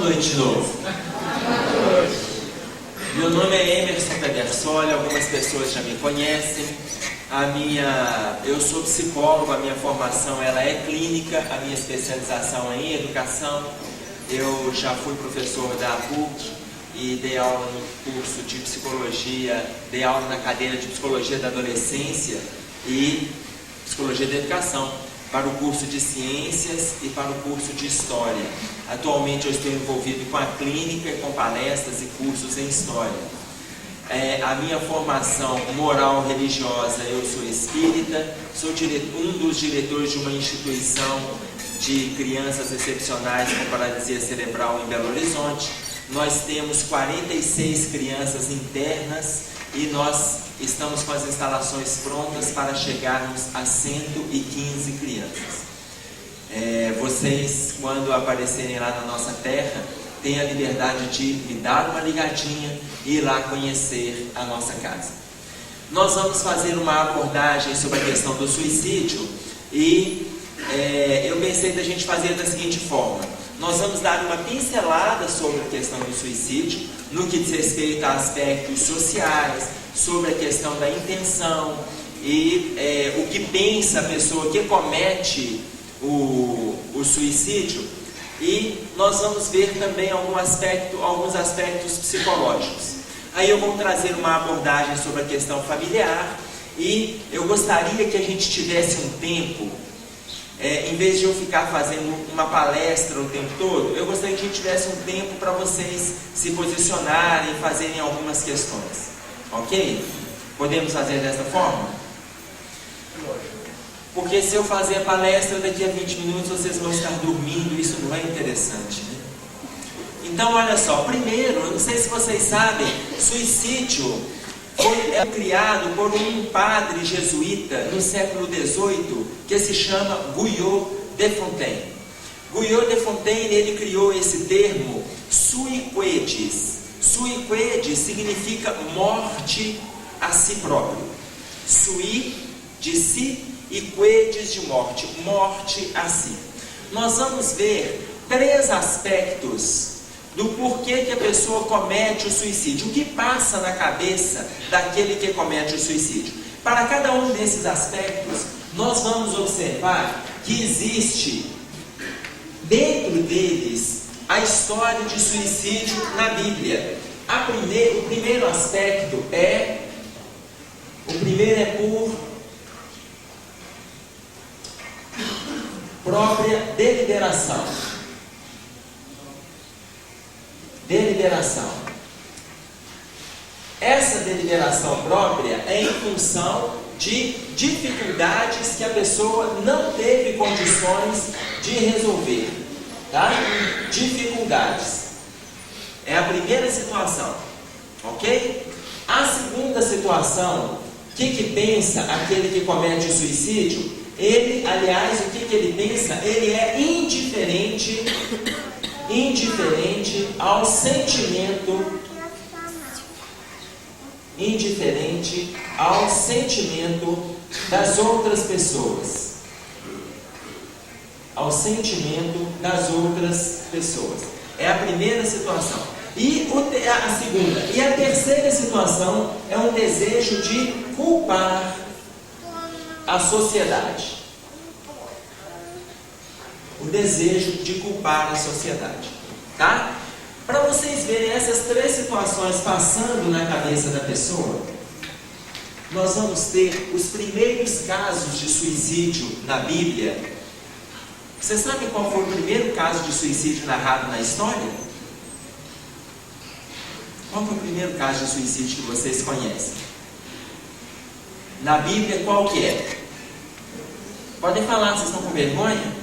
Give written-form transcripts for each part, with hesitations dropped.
noite de novo. Meu nome é Emerson Pedersoli, algumas pessoas já me conhecem. Eu sou psicólogo, a minha formação ela é clínica, a minha especialização é em educação. Eu já fui professor da PUC e dei aula no curso de psicologia, dei aula na cadeira de psicologia da adolescência e psicologia da educação, para o curso de ciências e para o curso de história. Atualmente eu estou envolvido com a clínica, com palestras e cursos em história. A minha formação moral religiosa, eu sou espírita, sou um dos diretores de uma instituição de crianças excepcionais com paralisia cerebral em Belo Horizonte. Nós temos 46 crianças internas e nós estamos com as instalações prontas para chegarmos a 115 crianças. Vocês, quando aparecerem lá na nossa terra, têm a liberdade de me dar uma ligadinha e ir lá conhecer a nossa casa. Nós vamos fazer uma abordagem sobre a questão do suicídio e eu pensei da gente fazer da seguinte forma: nós vamos dar uma pincelada sobre a questão do suicídio, no que diz respeito a aspectos sociais, sobre a questão da intenção e o que pensa a pessoa que comete o suicídio, e nós vamos ver também alguns aspectos psicológicos. Aí eu vou trazer uma abordagem sobre a questão familiar e eu gostaria que a gente tivesse um tempo, em vez de eu ficar fazendo uma palestra o tempo todo, eu gostaria que a gente tivesse um tempo para vocês se posicionarem e fazerem algumas questões. Ok? Podemos fazer dessa forma? Porque se eu fazer a palestra daqui a 20 minutos, vocês vão estar dormindo, isso não é interessante, né? Então, olha só, primeiro, eu não sei se vocês sabem, suicídio foi criado por um padre jesuíta no século XVIII, que se chama Guyot de Fontaine. Guyot de Fontaine, ele criou esse termo, sui quaedis. Sui quaedis significa morte a si próprio. Sui, de si, e quaedis, de morte, morte a si. Nós vamos ver 3 aspectos do porquê que a pessoa comete o suicídio, o que passa na cabeça daquele que comete o suicídio. Para cada um desses aspectos, nós vamos observar que existe dentro deles a história de suicídio na Bíblia. O primeiro aspecto é por própria deliberação. Essa deliberação própria é em função de dificuldades que a pessoa não teve condições de resolver, tá? Dificuldades. É a primeira situação, ok? A segunda situação, o que pensa aquele que comete o suicídio? Ele, aliás, o que ele pensa? Ele é indiferente ao sentimento, das outras pessoas. É a primeira situação. E a segunda. E a terceira situação é um desejo de culpar a sociedade. O desejo de culpar a sociedade, tá? Para vocês verem essas 3 situações passando na cabeça da pessoa, nós vamos ter os primeiros casos de suicídio na Bíblia. Vocês sabem qual foi o primeiro caso de suicídio narrado na história? Qual foi o primeiro caso de suicídio que vocês conhecem? Na Bíblia, qual que é? Podem falar, vocês estão com vergonha?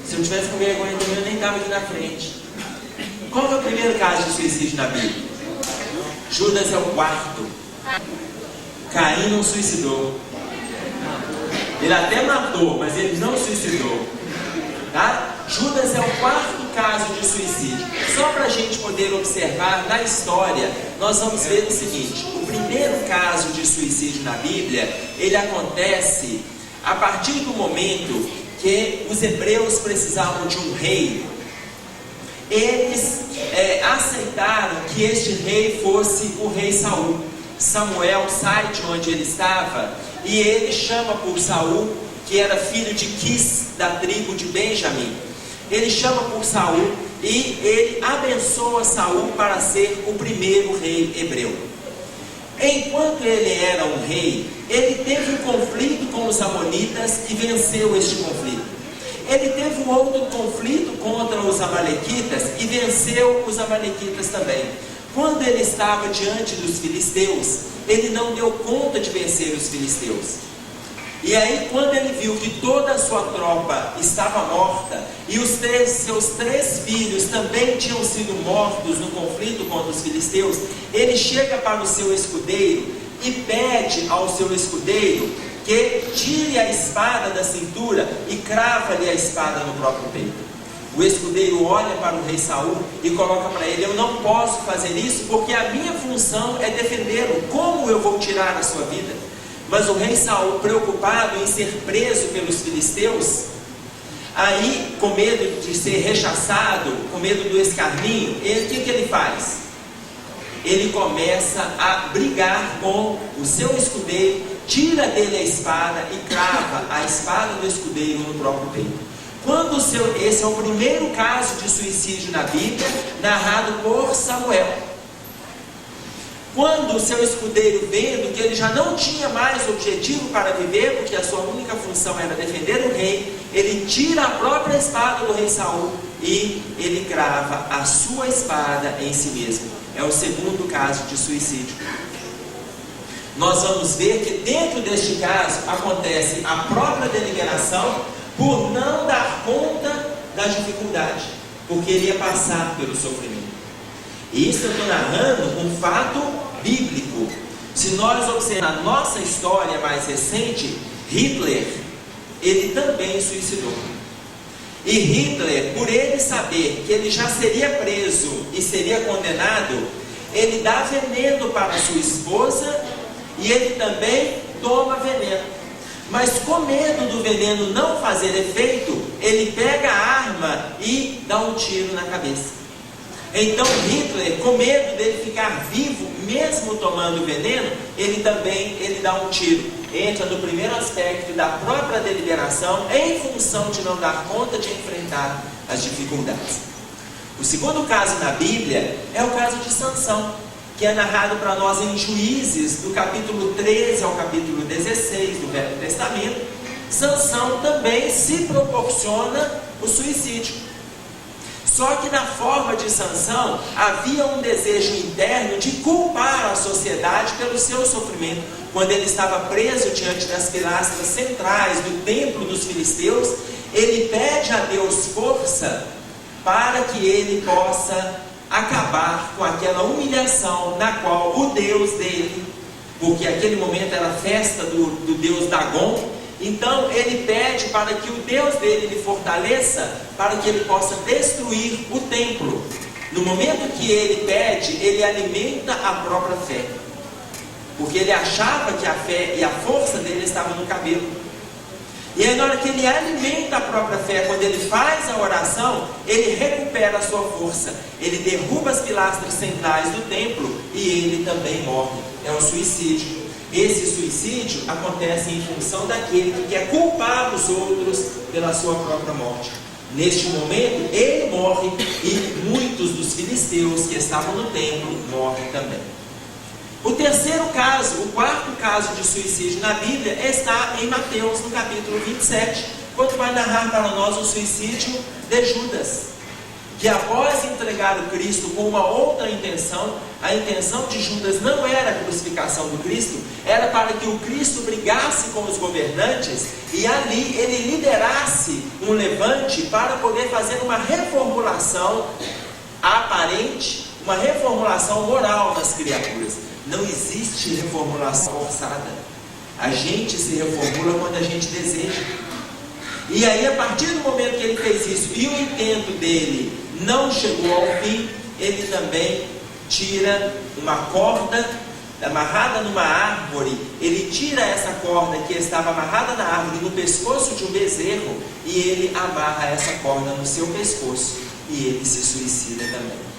Se eu tivesse com vergonha também, eu nem estava aqui na frente. Qual é o primeiro caso de suicídio na Bíblia? Judas é o 4º. Caim não suicidou. Ele até matou, mas ele não suicidou. Tá? Judas é o 4º caso de suicídio. Só para a gente poder observar na história, nós vamos ver o seguinte: o primeiro caso de suicídio na Bíblia, ele acontece a partir do momento que os hebreus precisavam de um rei. eles aceitaram que este rei fosse o rei Saul. Samuel sai de onde ele estava e ele chama por Saul, que era filho de Quis, da tribo de Benjamim. Ele chama por Saul e ele abençoa Saul para ser o primeiro rei hebreu. Enquanto ele era um rei, ele teve um conflito com os amonitas e venceu este conflito. Ele teve um outro conflito contra os amalequitas e venceu os amalequitas também. Quando ele estava diante dos filisteus, ele não deu conta de vencer os filisteus. E aí, quando ele viu que toda a sua tropa estava morta e seus três filhos também tinham sido mortos no conflito contra os filisteus, ele chega para o seu escudeiro e pede ao seu escudeiro que tire a espada da cintura e crava-lhe a espada no próprio peito. O escudeiro olha para o rei Saul e coloca para ele: eu não posso fazer isso porque a minha função é defendê-lo. Como eu vou tirar a sua vida? Mas o rei Saul, preocupado em ser preso pelos filisteus, aí com medo de ser rechaçado, com medo do escarninho, o que ele faz? Ele começa a brigar com o seu escudeiro, tira dele a espada e crava a espada do escudeiro no próprio peito. Esse é o primeiro caso de suicídio na Bíblia, narrado por Samuel. Quando o seu escudeiro, vendo que ele já não tinha mais objetivo para viver, porque a sua única função era defender o rei, ele tira a própria espada do rei Saul e ele crava a sua espada em si mesmo. É o segundo caso de suicídio. Nós vamos ver que dentro deste caso acontece a própria deliberação por não dar conta da dificuldade, porque ele ia passar pelo sofrimento. E isso eu estou narrando um fato bíblico. Se nós observarmos a nossa história mais recente, Hitler, ele também suicidou. E Hitler, por ele saber que ele já seria preso e seria condenado, ele dá veneno para sua esposa e ele também toma veneno. Mas com medo do veneno não fazer efeito, ele pega a arma e dá um tiro na cabeça. Então Hitler, com medo dele ficar vivo, mesmo tomando veneno, ele dá um tiro. Entra no primeiro aspecto da própria deliberação, em função de não dar conta de enfrentar as dificuldades. O segundo caso na Bíblia é o caso de Sansão, que é narrado para nós em Juízes, do capítulo 13 ao capítulo 16 do Velho Testamento. Sansão também se proporciona o suicídio. Só que na forma de Sansão havia um desejo interno de culpar a sociedade pelo seu sofrimento. Quando ele estava preso diante das pilastras centrais do templo dos filisteus, ele pede a Deus força para que ele possa acabar com aquela humilhação na qual o Deus dele, porque aquele momento era a festa do Deus Dagon. Então ele pede para que o Deus dele lhe fortaleça, para que ele possa destruir o templo. No momento que ele pede, ele alimenta a própria fé, porque ele achava que a fé e a força dele estavam no cabelo. E aí na hora que ele alimenta a própria fé, quando ele faz a oração, ele recupera a sua força. Ele derruba as pilastras centrais do templo e ele também morre. É um suicídio. Esse suicídio acontece em função daquele que quer culpar os outros pela sua própria morte. Neste momento, ele morre e muitos dos filisteus que estavam no templo morrem também. O terceiro caso, o quarto caso de suicídio na Bíblia está em Mateus, no capítulo 27, quando vai narrar para nós o suicídio de Judas, que após entregar o Cristo com uma outra intenção, a intenção de Judas não era a crucificação do Cristo, era para que o Cristo brigasse com os governantes e ali ele liderasse um levante para poder fazer uma reformulação aparente, uma reformulação moral das criaturas. Não existe reformulação forçada. A gente se reformula quando a gente deseja. E aí, a partir do momento que ele fez isso e o intento dele não chegou ao fim, ele também tira uma corda amarrada numa árvore. Ele tira essa corda que estava amarrada na árvore no pescoço de um bezerro e ele amarra essa corda no seu pescoço. e ele se suicida também.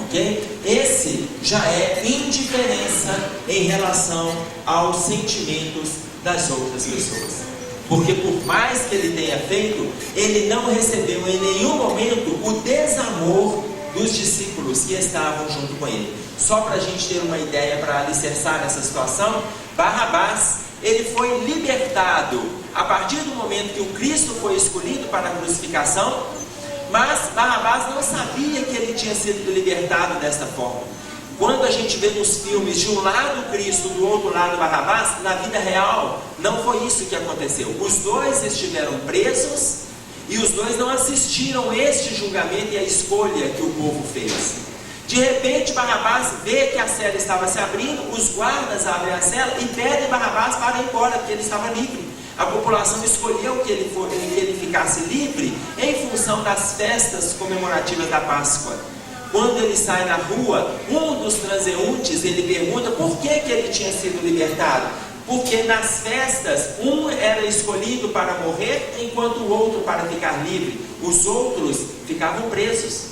Ok? Esse já é indiferença em relação aos sentimentos das outras pessoas. Porque por mais que ele tenha feito, ele não recebeu em nenhum momento o desamor dos discípulos que estavam junto com ele. Só para a gente ter uma ideia, para alicerçar essa situação, Barrabás, ele foi libertado a partir do momento que o Cristo foi escolhido para a crucificação, mas Barrabás não sabia que ele tinha sido libertado desta forma. Quando a gente vê nos filmes de um lado Cristo, do outro lado Barrabás, na vida real não foi isso que aconteceu. Os dois estiveram presos e os dois não assistiram este julgamento e a escolha que o povo fez. De repente Barrabás vê que a cela estava se abrindo, os guardas abrem a cela e pedem Barrabás para ir embora, porque ele estava livre. A população escolheu que ele ficasse livre em função das festas comemorativas da Páscoa. Quando ele sai na rua, um dos transeuntes, ele pergunta por que ele tinha sido libertado. Porque nas festas, um era escolhido para morrer, enquanto o outro para ficar livre. Os outros ficavam presos.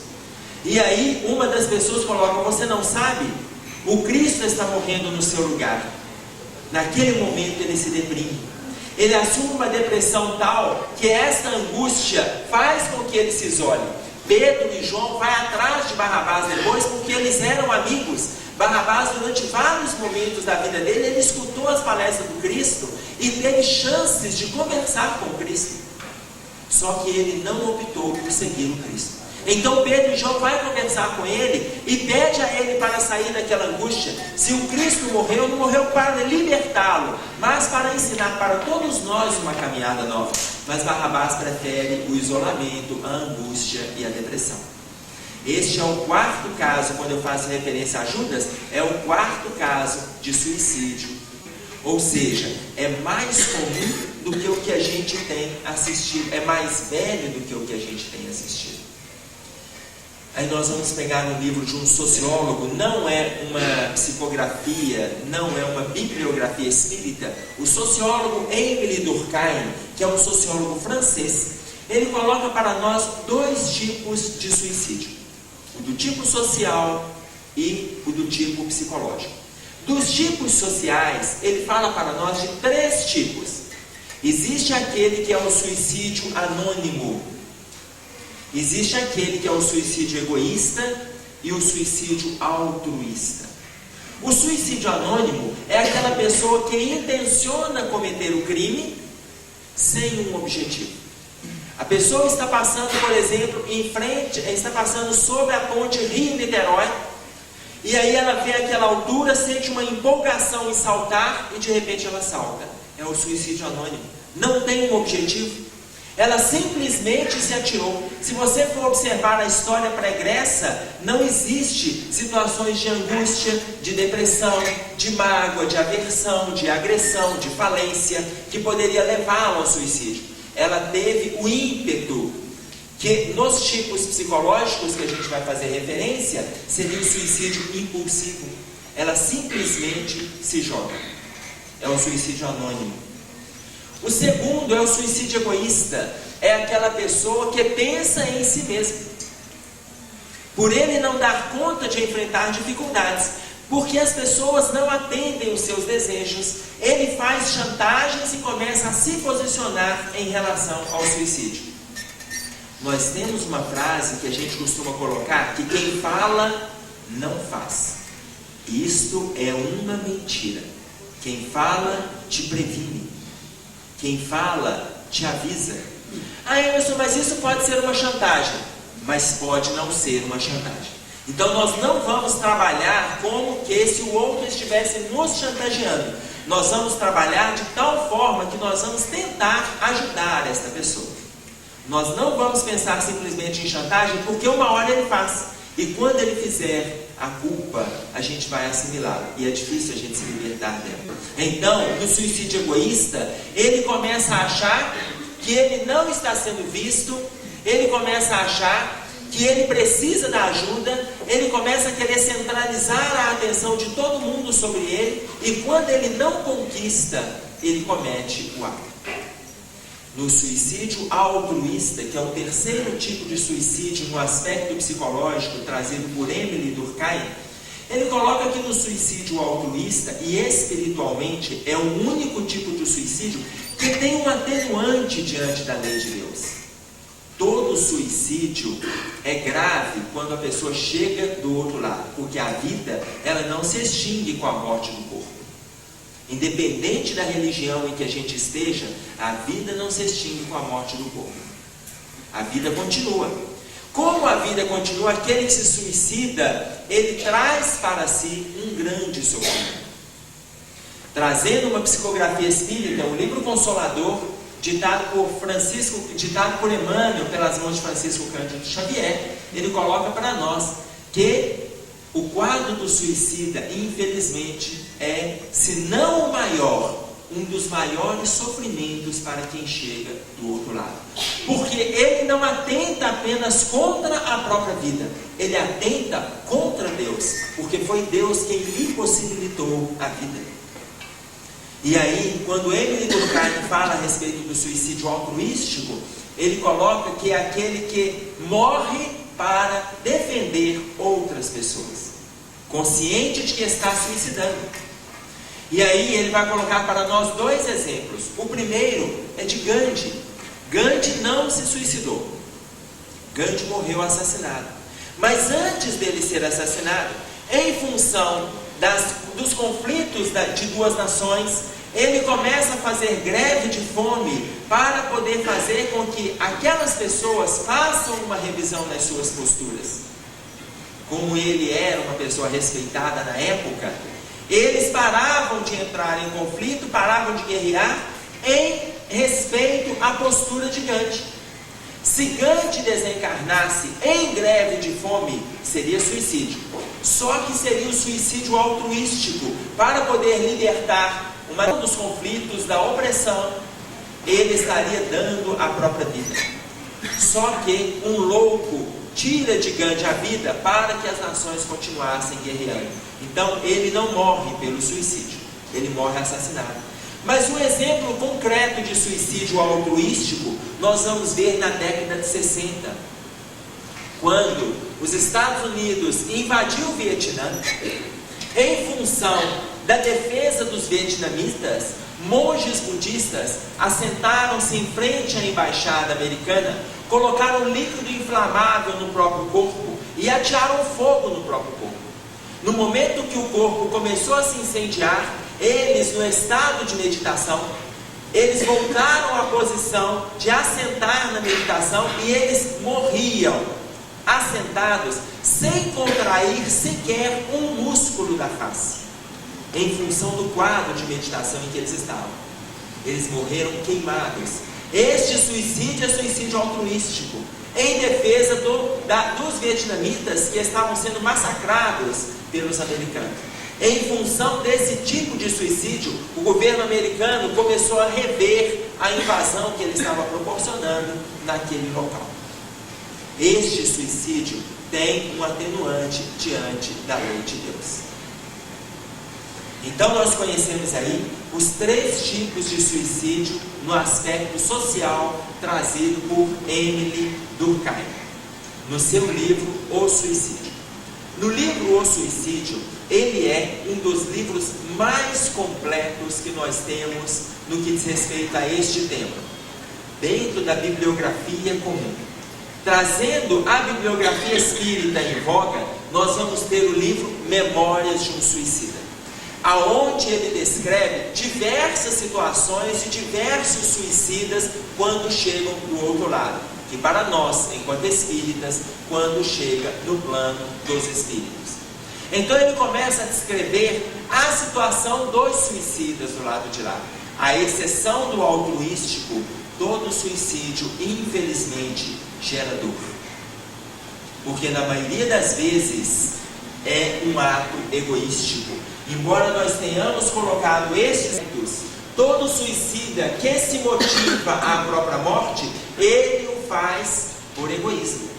E aí, uma das pessoas coloca, você não sabe? O Cristo está morrendo no seu lugar. Naquele momento ele se deprime. Ele assume uma depressão tal, que esta angústia faz com que ele se isole. Pedro e João vai atrás de Barrabás depois, porque eles eram amigos. Barrabás, durante vários momentos da vida dele, ele escutou as palestras do Cristo e teve chances de conversar com o Cristo. Só que ele não optou por seguir o Cristo. Então Pedro e João vai conversar com ele e pede a ele para sair daquela angústia. Se o Cristo morreu, não morreu para libertá-lo, mas para ensinar para todos nós uma caminhada nova. Mas Barrabás prefere o isolamento, a angústia e a depressão. Este é o quarto caso, quando eu faço referência a Judas, é o quarto caso de suicídio. Ou seja, é mais comum do que o que a gente tem assistido, é mais velho do que o que a gente tem assistido. Aí nós vamos pegar um livro de um sociólogo, não é uma psicografia, não é uma bibliografia espírita. O sociólogo Émile Durkheim, que é um sociólogo francês, ele coloca para nós dois tipos de suicídio. O do tipo social e o do tipo psicológico. Dos tipos sociais, ele fala para nós de três tipos. Existe aquele que é o suicídio anônimo. Existe aquele que é o suicídio egoísta e o suicídio altruísta. O suicídio anônimo é aquela pessoa que intenciona cometer o crime sem um objetivo. A pessoa está passando, por exemplo, está passando sobre a ponte Rio-Niterói, e aí ela vê aquela altura, sente uma empolgação em saltar e de repente ela salta. É o suicídio anônimo. Não tem um objetivo. Ela simplesmente se atirou. Se você for observar a história pregressa, não existe situações de angústia, de depressão, de mágoa, de aversão, de agressão, de falência, que poderia levá-la ao suicídio. Ela teve o ímpeto, que nos tipos psicológicos que a gente vai fazer referência, seria o suicídio impulsivo. Ela simplesmente se joga. É o suicídio anônimo. O segundo é o suicídio egoísta. É aquela pessoa que pensa em si mesmo. Por ele não dar conta de enfrentar dificuldades, porque as pessoas não atendem os seus desejos, ele faz chantagens e começa a se posicionar em relação ao suicídio. Nós temos uma frase que a gente costuma colocar, que quem fala, não faz. Isto é uma mentira. Quem fala, te previne. Quem fala, te avisa. Ah, Emerson, mas isso pode ser uma chantagem. Mas pode não ser uma chantagem. Então nós não vamos trabalhar como que se o outro estivesse nos chantageando. Nós vamos trabalhar de tal forma que nós vamos tentar ajudar esta pessoa. Nós não vamos pensar simplesmente em chantagem, porque uma hora ele faz. E quando ele fizer, a culpa a gente vai assimilar. E é difícil a gente se libertar dela. Então, no suicídio egoísta, ele começa a achar que ele não está sendo visto. Ele começa a achar que ele precisa da ajuda. Ele começa a querer centralizar a atenção de todo mundo sobre ele. E quando ele não conquista, ele comete o ato. no suicídio altruísta, que é o terceiro tipo de suicídio no aspecto psicológico trazido por Émile Durkheim, ele coloca que no suicídio altruísta e espiritualmente é o único tipo de suicídio que tem um atenuante diante da lei de Deus. Todo suicídio é grave quando a pessoa chega do outro lado, porque a vida ela não se extingue com a morte do corpo. Independente da religião em que a gente esteja, a vida não se extingue com a morte do corpo. A vida continua. Como a vida continua, aquele que se suicida, ele traz para si um grande sofrimento. Trazendo uma psicografia espírita, um livro consolador, ditado por Emmanuel, pelas mãos de Francisco Cândido Xavier, ele coloca para nós que o quadro do suicida, infelizmente, é, se não o maior, um dos maiores sofrimentos para quem chega do outro lado. Porque ele não atenta apenas contra a própria vida, ele atenta contra Deus, porque foi Deus quem lhe possibilitou a vida. E aí, quando Émile Durkheim fala a respeito do suicídio altruístico, ele coloca que é aquele que morre para defender outras pessoas, consciente de que está suicidando. E aí ele vai colocar para nós dois exemplos. O primeiro é de Gandhi. Gandhi não se suicidou. Gandhi morreu assassinado. Mas antes dele ser assassinado, em função dos conflitos de duas nações, ele começa a fazer greve de fome para poder fazer com que aquelas pessoas façam uma revisão nas suas posturas. Como ele era uma pessoa respeitada na época, eles paravam de entrar em conflito, paravam de guerrear em respeito à postura de Gandhi. Se Gandhi desencarnasse em greve de fome, seria suicídio. Só que seria o suicídio altruístico, para poder libertar um dos conflitos, da opressão, ele estaria dando a própria vida. Só que um louco tira de Gandhi a vida para que as nações continuassem guerreando. Então ele não morre pelo suicídio, ele morre assassinado. Mas um exemplo concreto de suicídio altruístico nós vamos ver na década de 60, quando os Estados Unidos invadiu o Vietnã. Em função da defesa dos vietnamitas, monges budistas assentaram-se em frente à embaixada americana, colocaram líquido inflamável no próprio corpo e atearam fogo no próprio corpo. No momento que o corpo começou a se incendiar, eles, no estado de meditação, eles voltaram à posição de assentar na meditação e eles morriam assentados, sem contrair sequer um músculo da face, em função do quadro de meditação em que eles estavam. Eles morreram queimados. Este suicídio é suicídio altruístico, em defesa dos vietnamitas que estavam sendo massacrados pelos americanos. Em função desse tipo de suicídio, o governo americano começou a rever a invasão que ele estava proporcionando naquele local. Este suicídio tem um atenuante diante da lei de Deus. Então nós conhecemos aí os três tipos de suicídio no aspecto social trazido por Émile Durkheim, no seu livro O Suicídio. No livro O Suicídio, ele é um dos livros mais completos que nós temos no que diz respeito a este tema, dentro da bibliografia comum. Trazendo a bibliografia espírita em voga, nós vamos ter o livro Memórias de um Suicida, aonde ele descreve diversas situações de diversos suicidas quando chegam do outro lado, que para nós, enquanto espíritas, quando chega no plano dos espíritos. Então ele começa a descrever a situação dos suicidas do lado de lá. À exceção do altruístico, todo suicídio, infelizmente, gera dor. Porque na maioria das vezes é um ato egoístico. Embora nós tenhamos colocado estes atos, todo suicida que se motiva à própria morte, ele o faz por egoísmo.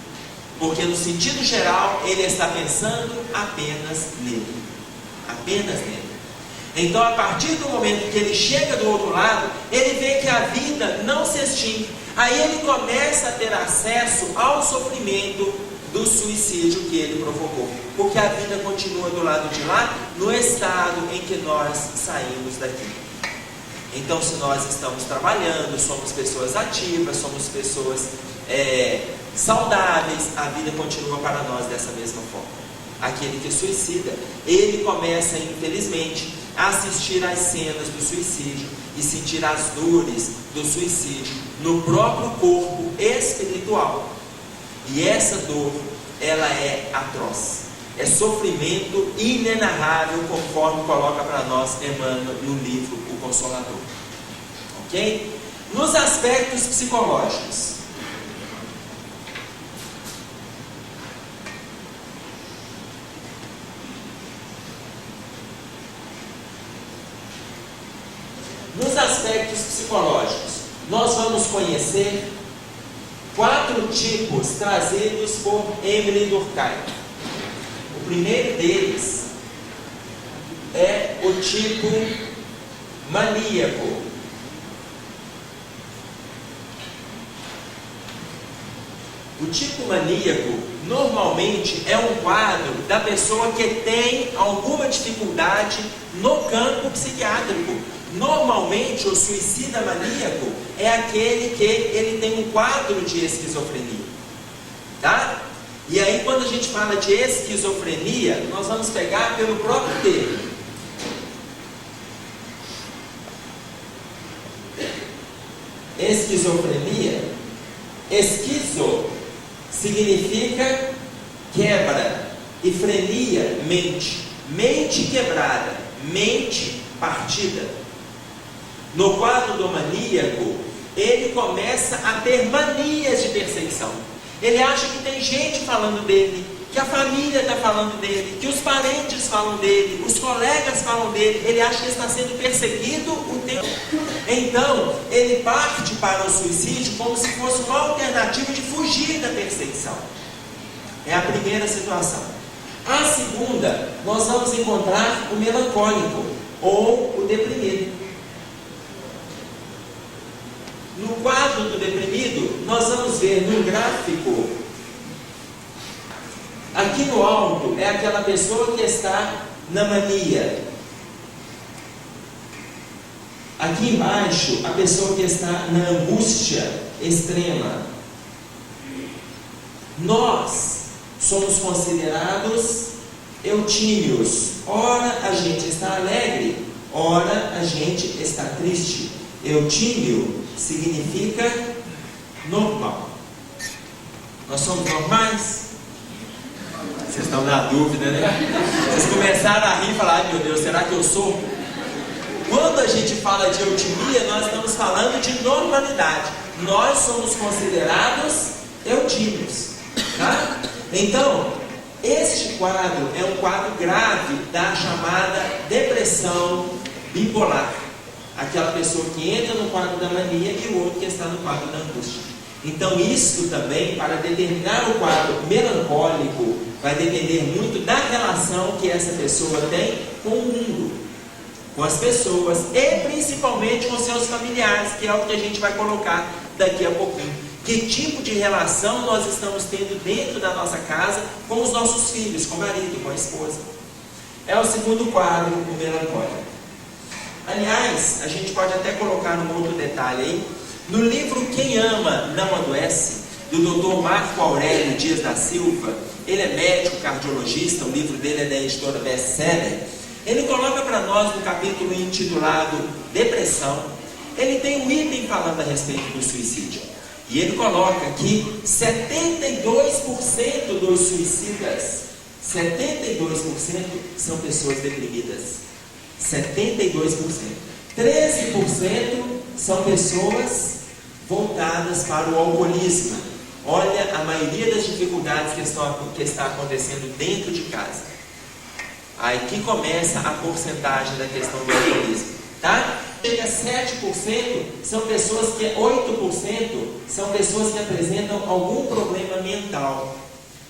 Porque no sentido geral, ele está pensando apenas nele. Apenas nele. Então, a partir do momento que ele chega do outro lado, ele vê que a vida não se extingue. Aí ele começa a ter acesso ao sofrimento do suicídio que ele provocou, porque a vida continua do lado de lá, no estado em que nós saímos daqui. Então, se nós estamos trabalhando, somos pessoas ativas, somos pessoas saudáveis, a vida continua para nós dessa mesma forma. Aquele que suicida, ele começa, infelizmente, a assistir às cenas do suicídio e sentir as dores do suicídio no próprio corpo espiritual. E essa dor, ela é atroz. É sofrimento inenarrável, conforme coloca para nós Emmanuel no livro O Consolador. Ok? Nos aspectos psicológicos, nós vamos conhecer 4 tipos trazidos por Emile Durkheim. O primeiro deles é o tipo maníaco. O tipo maníaco normalmente é um quadro da pessoa que tem alguma dificuldade no campo psiquiátrico. Normalmente o suicida maníaco é aquele que ele tem um quadro de esquizofrenia, tá? E aí, quando a gente fala de esquizofrenia, nós vamos pegar pelo próprio termo. Esquizofrenia, esquizo significa quebra, e frenia, mente. Mente quebrada, mente partida. No quadro do maníaco, ele começa a ter manias de perseguição. Ele acha que tem gente falando dele, que a família está falando dele, que os parentes falam dele, os colegas falam dele. Ele acha que está sendo perseguido o tempo. Então, ele parte para o suicídio como se fosse uma alternativa de fugir da perseguição. É a primeira situação. A segunda, nós vamos encontrar o melancólico ou o deprimido. No quadro do deprimido, nós vamos ver no gráfico, aqui no alto é aquela pessoa que está na mania. Aqui embaixo, a pessoa que está na angústia extrema. Nós somos considerados eutímios. Ora a gente está alegre, ora a gente está triste. Eutímio significa normal. Nós somos normais? Vocês estão na dúvida, né? Vocês começaram a rir e falar: ai meu Deus, será que eu sou? Quando a gente fala de eutimia, nós estamos falando de normalidade. Nós somos considerados eutímios, tá? Então, este quadro é um quadro grave da chamada depressão bipolar. Aquela pessoa que entra no quadro da mania e o outro que está no quadro da angústia. Então, isso também, para determinar o quadro melancólico, vai depender muito da relação que essa pessoa tem com o mundo, com as pessoas e principalmente com seus familiares, que é o que a gente vai colocar daqui a pouquinho. Que tipo de relação nós estamos tendo dentro da nossa casa com os nossos filhos, com o marido, com a esposa. É o segundo quadro, o melancólico. Aliás, a gente pode até colocar um outro detalhe aí. No livro Quem Ama Não Adoece, do Dr. Marco Aurélio Dias da Silva, ele é médico cardiologista, o livro dele é da editora Bestseller. Ele coloca para nós no capítulo intitulado Depressão, ele tem um item falando a respeito do suicídio. E ele coloca que 72% dos suicidas, 72% são pessoas deprimidas. 72%. 13% são pessoas voltadas para o alcoolismo. Olha a maioria das dificuldades que está acontecendo dentro de casa. Aí que começa a porcentagem da questão do alcoolismo, tá? Chega a 7%, são pessoas que 8% são pessoas que apresentam algum problema mental.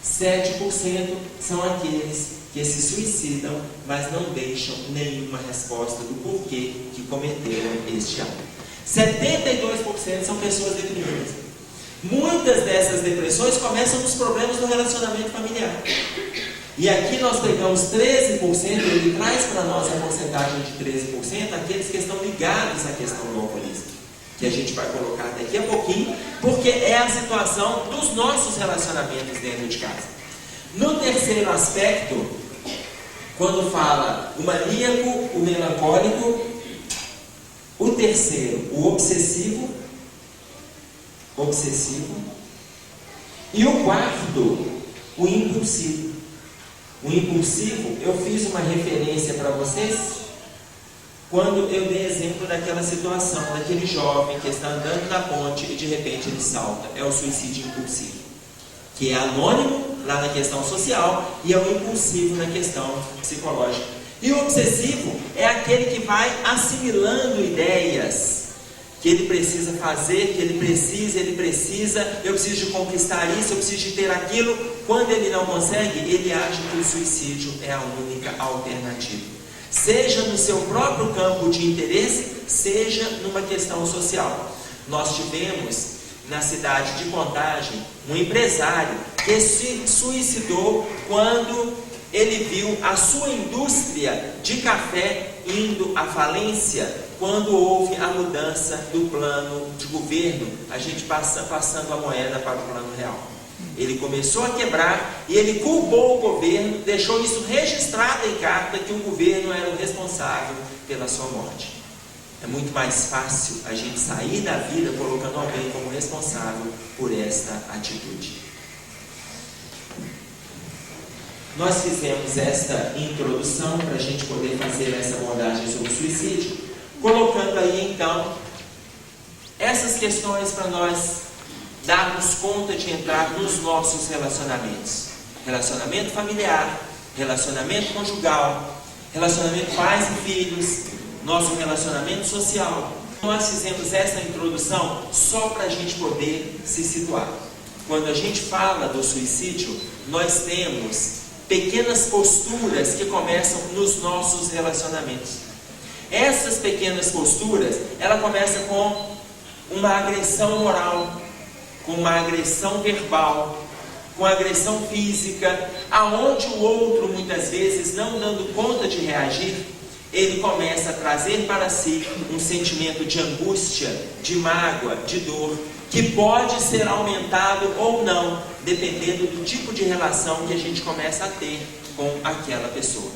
7% são aqueles que se suicidam, mas não deixam nenhuma resposta do porquê que cometeram este ato. 72% são pessoas deprimidas. Muitas dessas depressões começam nos problemas do relacionamento familiar. E aqui nós pegamos 13%, ele traz para nós a porcentagem de 13%, aqueles que estão ligados à questão do alcoolismo, que a gente vai colocar daqui a pouquinho, porque é a situação dos nossos relacionamentos dentro de casa. No terceiro aspecto, quando fala o maníaco, o melancólico, o terceiro, o obsessivo, e o quarto, o impulsivo. O impulsivo, eu fiz uma referência para vocês quando eu dei exemplo daquela situação, daquele jovem que está andando na ponte e de repente ele salta. É o suicídio impulsivo, que é anônimo lá na questão social e é o impulsivo na questão psicológica. E o obsessivo é aquele que vai assimilando ideias que ele precisa fazer, que ele precisa, eu preciso de conquistar isso, eu preciso de ter aquilo. Quando ele não consegue, ele acha que o suicídio é a única alternativa. Seja no seu próprio campo de interesse, seja numa questão social. Nós tivemos na cidade de Contagem um empresário que se suicidou quando ele viu a sua indústria de café indo à falência, quando houve a mudança do plano de governo, a gente passando a moeda para o plano real. Ele começou a quebrar e ele culpou o governo, deixou isso registrado em carta, que o governo era o responsável pela sua morte. É muito mais fácil a gente sair da vida colocando alguém como responsável por esta atitude. Nós fizemos esta introdução para a gente poder fazer essa abordagem sobre o suicídio, colocando aí então essas questões para nós darmos conta de entrar nos nossos relacionamentos. Relacionamento familiar, relacionamento conjugal, relacionamento pais e filhos, nosso relacionamento social. Nós fizemos essa introdução só para a gente poder se situar. Quando a gente fala do suicídio, nós temos pequenas posturas que começam nos nossos relacionamentos. Essas pequenas posturas, ela começa com uma agressão moral, com uma agressão verbal, com agressão física, aonde o outro, muitas vezes, não dando conta de reagir, ele começa a trazer para si um sentimento de angústia, de mágoa, de dor, que pode ser aumentado ou não, dependendo do tipo de relação que a gente começa a ter com aquela pessoa.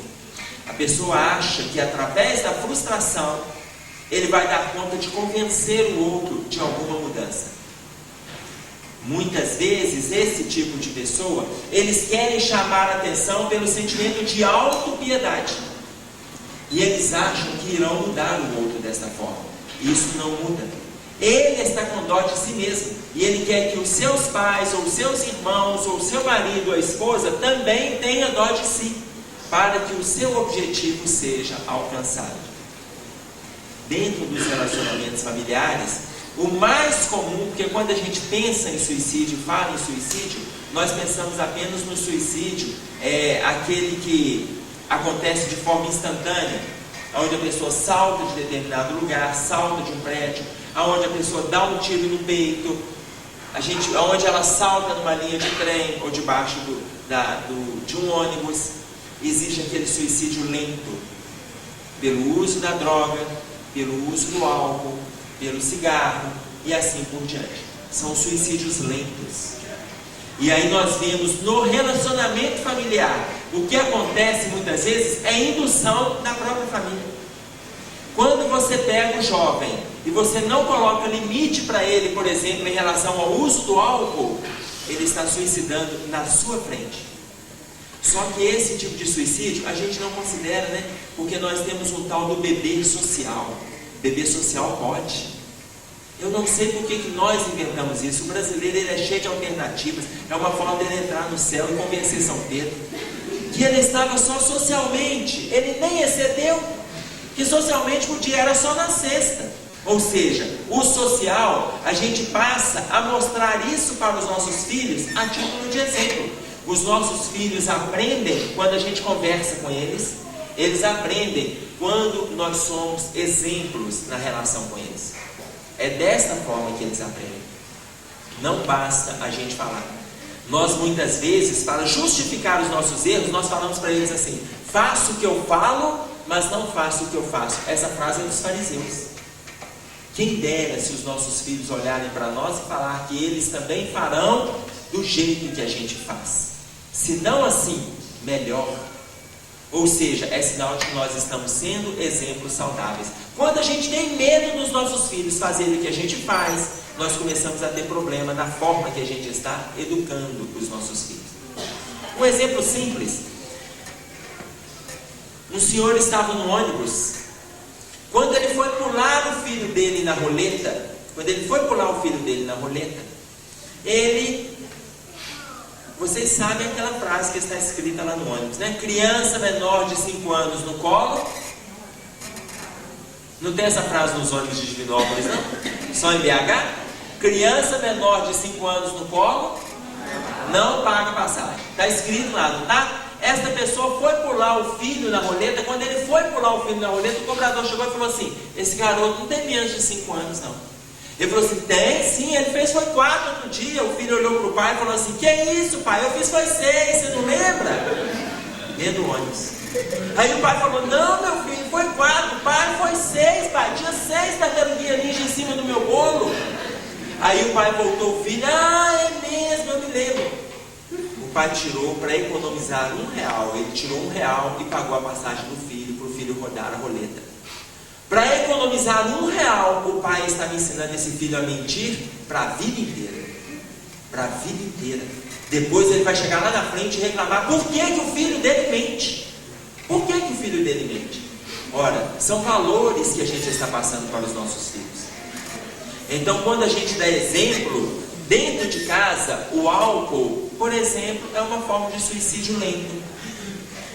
A pessoa acha que através da frustração, ele vai dar conta de convencer o outro de alguma mudança. Muitas vezes, esse tipo de pessoa, eles querem chamar a atenção pelo sentimento de autopiedade. E eles acham que irão mudar o outro desta forma. Isso não muda. Ele está com dó de si mesmo. E ele quer que os seus pais, ou seus irmãos, ou seu marido, ou a esposa, também tenha dó de si, para que o seu objetivo seja alcançado. Dentro dos relacionamentos familiares, o mais comum, porque quando a gente pensa em suicídio, fala em suicídio, nós pensamos apenas no suicídio, aquele que acontece de forma instantânea, onde a pessoa salta de determinado lugar, salta de um prédio, onde a pessoa dá um tiro no peito, onde ela salta numa linha de trem ou debaixo de um ônibus. Existe aquele suicídio lento, pelo uso da droga, pelo uso do álcool, pelo cigarro e assim por diante. São suicídios lentos. E aí nós vemos no relacionamento familiar, o que acontece muitas vezes é indução da própria família. Quando você pega o jovem e você não coloca limite para ele, por exemplo, em relação ao uso do álcool, ele está suicidando na sua frente. Só que esse tipo de suicídio a gente não considera, né? Porque nós temos um tal do bebê social. Bebê social pode. Eu não sei por que nós inventamos isso. O brasileiro, ele é cheio de alternativas. É uma forma dele entrar no céu e convencer São Pedro que ele estava só socialmente. Ele nem excedeu. Que socialmente podia, era só na sexta. Ou seja, o social, a gente passa a mostrar isso para os nossos filhos a título de exemplo. Os nossos filhos aprendem quando a gente conversa com eles. Eles aprendem quando nós somos exemplos na relação com eles. É desta forma que eles aprendem. Não basta a gente falar. Nós muitas vezes, para justificar os nossos erros, nós falamos para eles assim: faço o que eu falo, mas não faço o que eu faço. Essa frase é dos fariseus. Quem dera se os nossos filhos olharem para nós e falar que eles também farão do jeito que a gente faz. Se não assim, melhor. Ou seja, é sinal de que nós estamos sendo exemplos saudáveis. Quando a gente tem medo dos nossos filhos fazerem o que a gente faz, nós começamos a ter problema na forma que a gente está educando os nossos filhos. Um exemplo simples. Um senhor estava no ônibus. Quando ele foi pular o filho dele na roleta, vocês sabem aquela frase que está escrita lá no ônibus, né? Criança menor de 5 anos no colo. Não tem essa frase nos ônibus de Divinópolis, não? Só em BH? Criança menor de 5 anos no colo não paga passagem. Está escrito lá, não está? Esta pessoa foi pular o filho na roleta. Quando ele foi pular o filho na roleta, o cobrador chegou e falou assim: esse garoto não tem menos de 5 anos não. Ele falou assim: tem sim, ele fez foi 4 outro dia. O filho olhou para o pai e falou assim: que é isso, pai? Eu fiz foi 6, você não lembra? Dentro do ônibus. Aí o pai falou: não, meu filho, foi 4, pai, foi 6, pai, tinha 6 tartaruguinhas ninja em cima do meu bolo. Aí o pai voltou o filho: ah, é mesmo, eu me lembro. O pai tirou, para economizar R$1, ele tirou R$1 e pagou a passagem do filho, para o filho rodar a roleta. Para economizar R$1, o pai estava ensinando esse filho a mentir para a vida inteira. Para a vida inteira. Depois ele vai chegar lá na frente e reclamar por que o filho dele mente. Por que o filho dele mente? Ora, são valores que a gente está passando para os nossos filhos. Então, quando a gente dá exemplo, dentro de casa, o álcool, por exemplo, é uma forma de suicídio lento.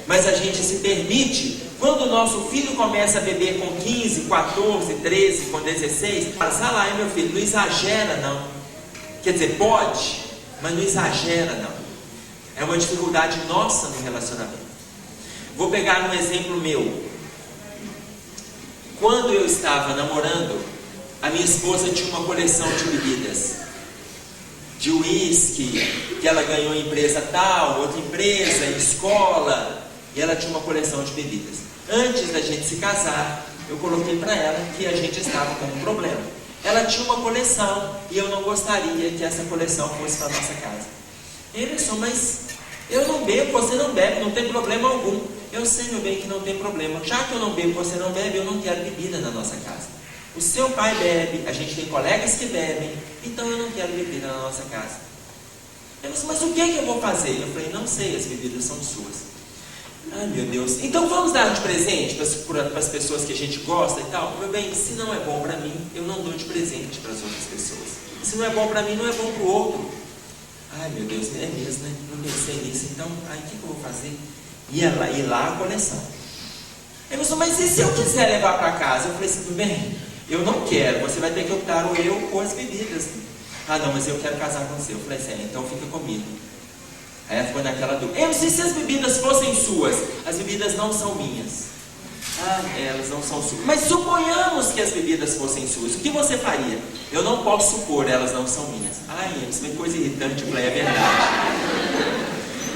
Mas a gente se permite, quando o nosso filho começa a beber com 15, 14, 13, com 16, fala lá, meu filho, não exagera não. Quer dizer, pode, mas não exagera não. É uma dificuldade nossa no relacionamento. Vou pegar um exemplo meu. Quando eu estava namorando, a minha esposa tinha uma coleção de bebidas. De uísque, que ela ganhou em empresa tal, outra empresa, em escola, e ela tinha uma coleção de bebidas. Antes da gente se casar, eu coloquei para ela que a gente estava com um problema. Ela tinha uma coleção e eu não gostaria que essa coleção fosse para nossa casa. Emerson, mas eu não bebo, você não bebe, não tem problema algum. Eu sei, meu bem, que não tem problema. Já que eu não bebo, você não bebe, eu não quero bebida na nossa casa. O seu pai bebe, a gente tem colegas que bebem, então eu não quero bebida na nossa casa. Eu disse, mas o que eu vou fazer? Eu falei, não sei, as bebidas são suas. Ai meu Deus, então vamos dar de presente para as pessoas que a gente gosta e tal? Meu bem, se não é bom para mim, eu não dou de presente para as outras pessoas. Se não é bom para mim, não é bom para o outro. Ai meu Deus, é mesmo, né? Não pensei nisso, então, ai, o que eu vou fazer? E lá a coleção. Eu disse, mas e se eu quiser levar para casa? Eu falei assim, bem, eu não quero, você vai ter que optar ou eu ou as bebidas. Ah não, mas eu quero casar com você. Eu falei assim, então fica comigo. Aí ela ficou naquela dúvida. Eu não sei se as bebidas fossem suas. As bebidas não são minhas. Ah, elas não são suas. Mas suponhamos que as bebidas fossem suas. O que você faria? Eu não posso supor, elas não são minhas. Ai, isso é coisa irritante. Eu falei, é verdade.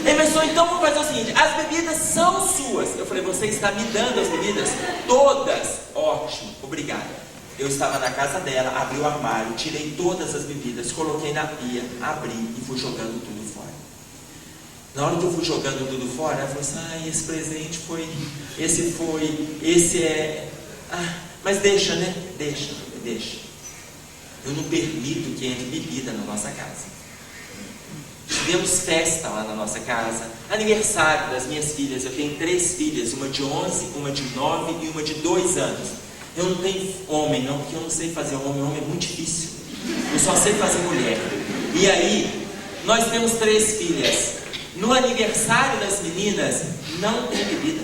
Emerson, então vamos fazer o seguinte, as bebidas são suas. Eu falei, você está me dando as bebidas? Todas. Ótimo, obrigado. Eu estava na casa dela, abri o armário, tirei todas as bebidas, coloquei na pia, abri e fui jogando tudo fora. Na hora que eu fui jogando tudo fora, ela falou assim, ah, esse presente foi, esse é... Ah, mas deixa, né? Deixa. Eu não permito que entre bebida na nossa casa. Tivemos festa lá na nossa casa, aniversário das minhas filhas. Eu tenho 3 filhas, uma de 11, uma de 9 e uma de 2 anos. Eu não tenho homem não, porque eu não sei fazer homem é muito difícil. Eu só sei fazer mulher. E aí, nós temos 3 filhas. No aniversário das meninas, não tem bebida,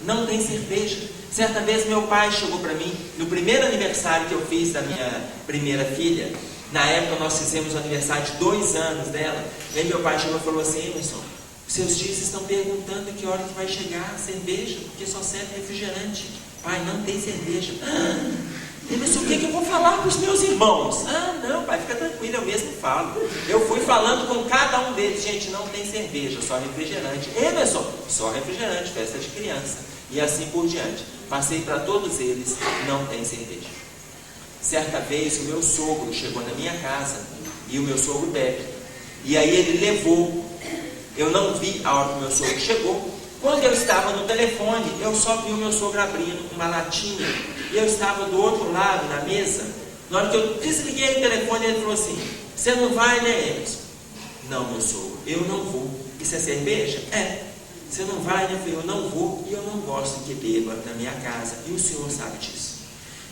não tem cerveja. Certa vez meu pai chegou para mim, no primeiro aniversário que eu fiz da minha primeira filha. Na época nós fizemos o aniversário de 2 anos dela. E aí meu pai chegou e falou assim, Emerson, Seus tios estão perguntando que hora que vai chegar a cerveja, porque só serve refrigerante. Pai, não tem cerveja. Mas o que eu vou falar para os meus irmãos? Não, pai, fica tranquilo, eu mesmo falo. Eu fui falando com cada um deles. Gente, não tem cerveja, só refrigerante. Emerson, só refrigerante, festa de criança. E assim por diante. Passei para todos eles, não tem cerveja. Certa vez o meu sogro chegou na minha casa e o meu sogro bebe. E aí ele levou. Eu não vi a hora que o meu sogro chegou. Quando eu estava no telefone, eu só vi o meu sogro abrindo uma latinha. E eu estava do outro lado, na mesa. Na hora que eu desliguei o telefone, ele falou assim: você não vai, né, Emerson? Não, meu sogro, eu não vou. Isso é cerveja? É. Você não vai, né? Eu falei, eu não vou e eu não gosto que beba na minha casa. E o senhor sabe disso.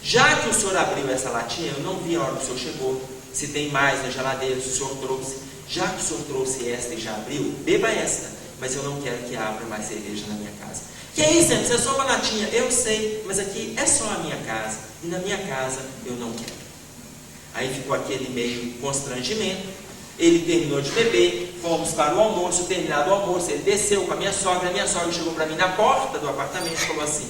Já que o senhor abriu essa latinha, eu não vi a hora que o senhor chegou. Se tem mais na geladeira, se o senhor trouxe. Já que o senhor trouxe esta e já abriu, beba esta. Mas eu não quero que abra mais cerveja na minha casa. Que é isso, Emerson? É só uma latinha. Eu sei, mas aqui é só a minha casa. E na minha casa eu não quero. Aí ficou aquele meio constrangimento. Ele terminou de beber, fomos para o almoço. Terminado o almoço, ele desceu com a minha sogra. A minha sogra chegou para mim na porta do apartamento e falou assim: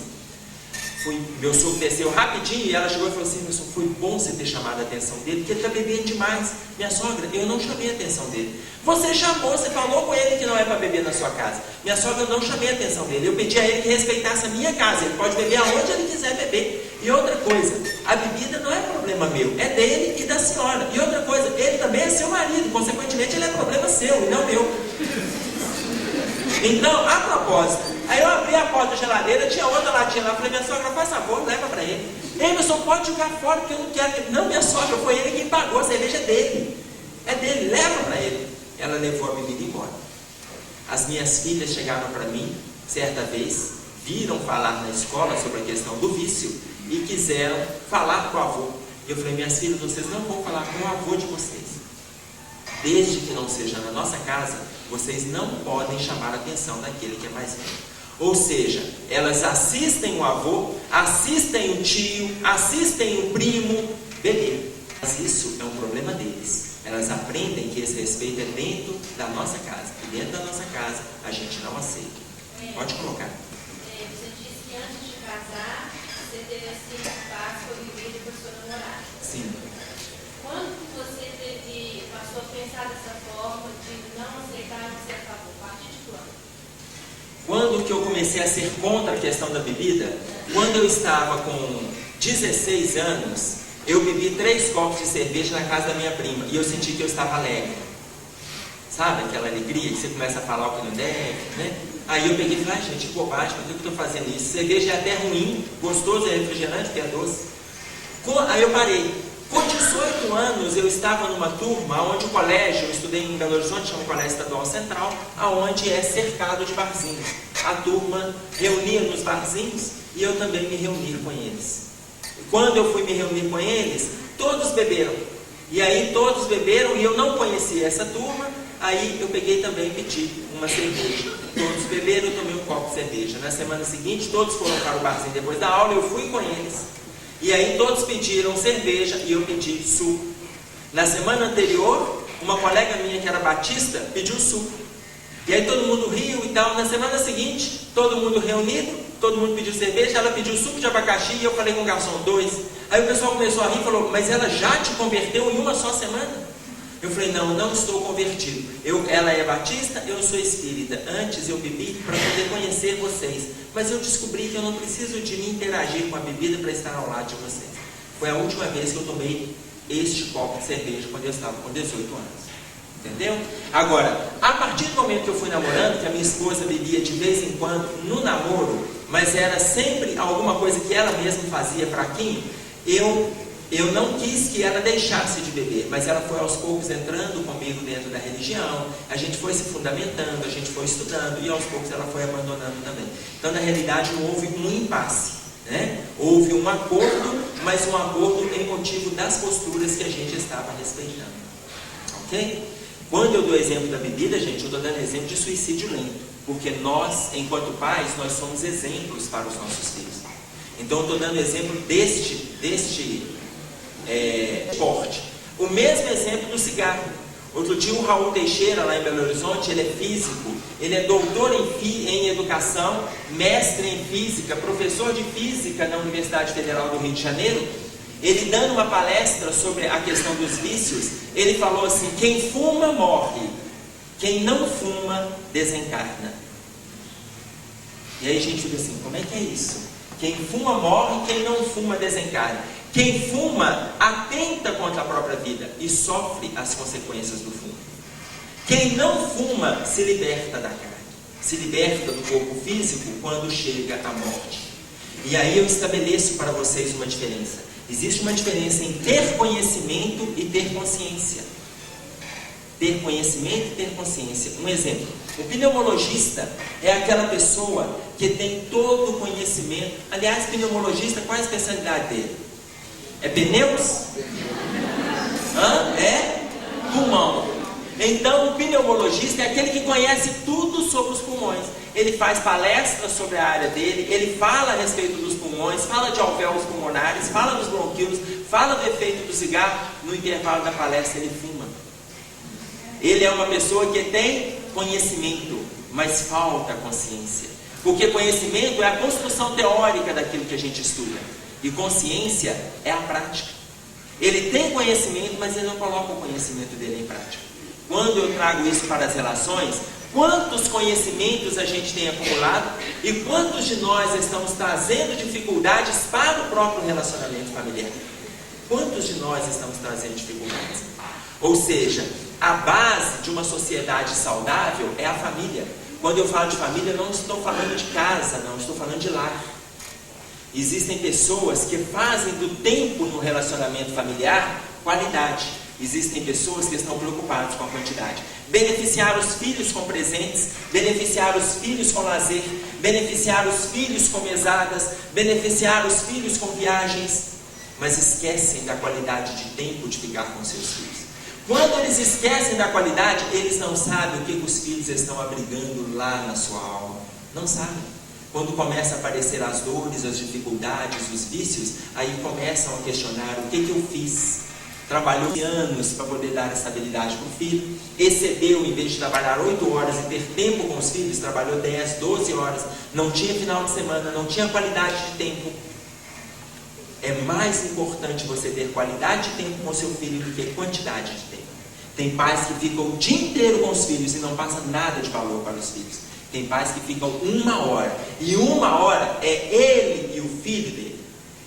meu sogro desceu rapidinho e ela chegou e falou assim: Emerson, foi bom você ter chamado a atenção dele, porque ele está bebendo demais. Minha sogra, eu não chamei a atenção dele. Você chamou, você falou com ele que não é para beber na sua casa. Minha sogra, eu não chamei a atenção dele. Eu pedi a ele que respeitasse a minha casa. Ele pode beber aonde ele quiser beber. E outra coisa, a bebida não é problema meu, é dele e da senhora. E outra coisa, ele também é seu marido, consequentemente ele é problema seu e não meu. Então, a propósito, aí eu abri a porta da geladeira, tinha outra latinha lá, falei: minha sogra, faz favor, leva para ele. Emerson, pode jogar fora, porque eu não quero. Não, minha sogra, foi ele quem pagou, a cerveja é dele. É dele, leva para ele. Ela levou a bebida embora. As minhas filhas chegaram para mim, certa vez, viram falar na escola sobre a questão do vício e quiseram falar com o avô. Eu falei: minhas filhas, vocês não vão falar com o avô de vocês. Desde que não seja na nossa casa, vocês não podem chamar a atenção daquele que é mais velho. Ou seja, elas assistem o avô, assistem o tio, assistem o primo beber. Mas isso é um problema deles. Elas aprendem que esse respeito é dentro da nossa casa. E dentro da nossa casa, a gente não aceita. Pode colocar. Você disse que antes de casar, você teve esse espaço para viver depois do seu namorado. Sim. Quando você passou a pensar dessa forma de não aceitar, não ser a favor? A partir de quando? Quando que eu comecei a ser contra a questão da bebida? Quando eu estava com 16 anos, eu bebi 3 copos de cerveja na casa da minha prima. E eu senti que eu estava alegre. Sabe aquela alegria que você começa a falar o que não deve, né? Aí eu peguei e falei: gente, bobagem, por que eu estou fazendo isso? Cerveja é até ruim, gostoso, é refrigerante, porque é doce. Aí eu parei. Com 18 anos eu estava numa turma onde o colégio, eu estudei em Belo Horizonte, chama Colégio Estadual Central, aonde é cercado de barzinhos. A turma reunia nos barzinhos e eu também me reunia com eles. Quando eu fui me reunir com eles, todos beberam. E aí todos beberam e eu não conhecia essa turma. Aí eu peguei também e pedi uma cerveja. Todos beberam, eu tomei um copo de cerveja. Na semana seguinte todos foram para o barzinho depois da aula, eu fui com eles. E aí todos pediram cerveja e eu pedi suco. Na semana anterior, uma colega minha que era batista pediu suco. E aí todo mundo riu e tal. Na semana seguinte, todo mundo reunido, todo mundo pediu cerveja, ela pediu suco de abacaxi e eu falei com o garçom: 2. Aí o pessoal começou a rir e falou: mas ela já te converteu em uma só semana? Eu falei: não, não estou convertido. Ela é batista, eu sou espírita. Antes eu bebi para poder conhecer vocês. Mas eu descobri que eu não preciso de me interagir com a bebida para estar ao lado de vocês. Foi a última vez que eu tomei este copo de cerveja quando eu estava com 18 anos. Entendeu? Agora, a partir do momento que eu fui namorando, que a minha esposa bebia de vez em quando no namoro, mas era sempre alguma coisa que ela mesma fazia fraquinho, eu não quis que ela deixasse de beber, mas ela foi aos poucos entrando comigo dentro da religião, a gente foi se fundamentando, a gente foi estudando e aos poucos ela foi abandonando também. Então, na realidade, não houve um impasse, né? Houve um acordo, mas um acordo em motivo das posturas que a gente estava respeitando. Ok? Quando eu dou exemplo da bebida, gente, eu estou dando exemplo de suicídio lento, porque nós, enquanto pais, nós somos exemplos para os nossos filhos. Então, eu estou dando exemplo deste esporte. O mesmo exemplo do cigarro. Outro dia o Raul Teixeira, lá em Belo Horizonte, ele é físico, ele é doutor em educação, mestre em física, professor de física na Universidade Federal do Rio de Janeiro. Ele dando uma palestra sobre a questão dos vícios, ele falou assim: quem fuma morre, quem não fuma desencarna. E aí a gente fica assim, como é que é isso? Quem fuma morre, quem não fuma desencarna. Quem fuma atenta contra a própria vida e sofre as consequências do fumo. Quem não fuma se liberta da carne, se liberta do corpo físico quando chega a morte. E aí eu estabeleço para vocês uma diferença. Existe uma diferença em ter conhecimento e ter consciência. Ter conhecimento e ter consciência. Um exemplo: o pneumologista é aquela pessoa que tem todo o conhecimento. Aliás, pneumologista, qual é a especialidade dele? É pneus? É pulmão. Então, o pneumologista é aquele que conhece tudo sobre os pulmões. Ele faz palestras sobre a área dele, ele fala a respeito dos pulmões, fala de alvéolos pulmonares, fala dos bronquíolos, fala do efeito do cigarro. No intervalo da palestra ele fuma. Ele é uma pessoa que tem conhecimento, mas falta consciência. Porque conhecimento é a construção teórica daquilo que a gente estuda. E consciência é a prática. Ele tem conhecimento, mas ele não coloca o conhecimento dele em prática. Quando eu trago isso para as relações, quantos conhecimentos a gente tem acumulado e quantos de nós estamos trazendo dificuldades para o próprio relacionamento familiar? Quantos de nós estamos trazendo dificuldades? Ou seja, a base de uma sociedade saudável é a família. Quando eu falo de família, não estou falando de casa, não estou falando de lar. Existem pessoas que fazem do tempo no relacionamento familiar qualidade. Existem pessoas que estão preocupadas com a quantidade. Beneficiar os filhos com presentes, beneficiar os filhos com lazer, beneficiar os filhos com mesadas, beneficiar os filhos com viagens, mas esquecem da qualidade de tempo de ficar com seus filhos. Quando eles esquecem da qualidade, eles não sabem o que os filhos estão abrigando lá na sua alma. Não sabem. Quando começam a aparecer as dores, as dificuldades, os vícios, aí começam a questionar: o que eu fiz? Trabalhou anos para poder dar estabilidade para o filho, excedeu, em vez de trabalhar 8 horas e ter tempo com os filhos, trabalhou 10, 12 horas, não tinha final de semana, não tinha qualidade de tempo. É mais importante você ter qualidade de tempo com seu filho do que quantidade de tempo. Tem pais que ficam o dia inteiro com os filhos e não passam nada de valor para os filhos. Tem pais que ficam 1 hora, e 1 hora é ele e o filho dele.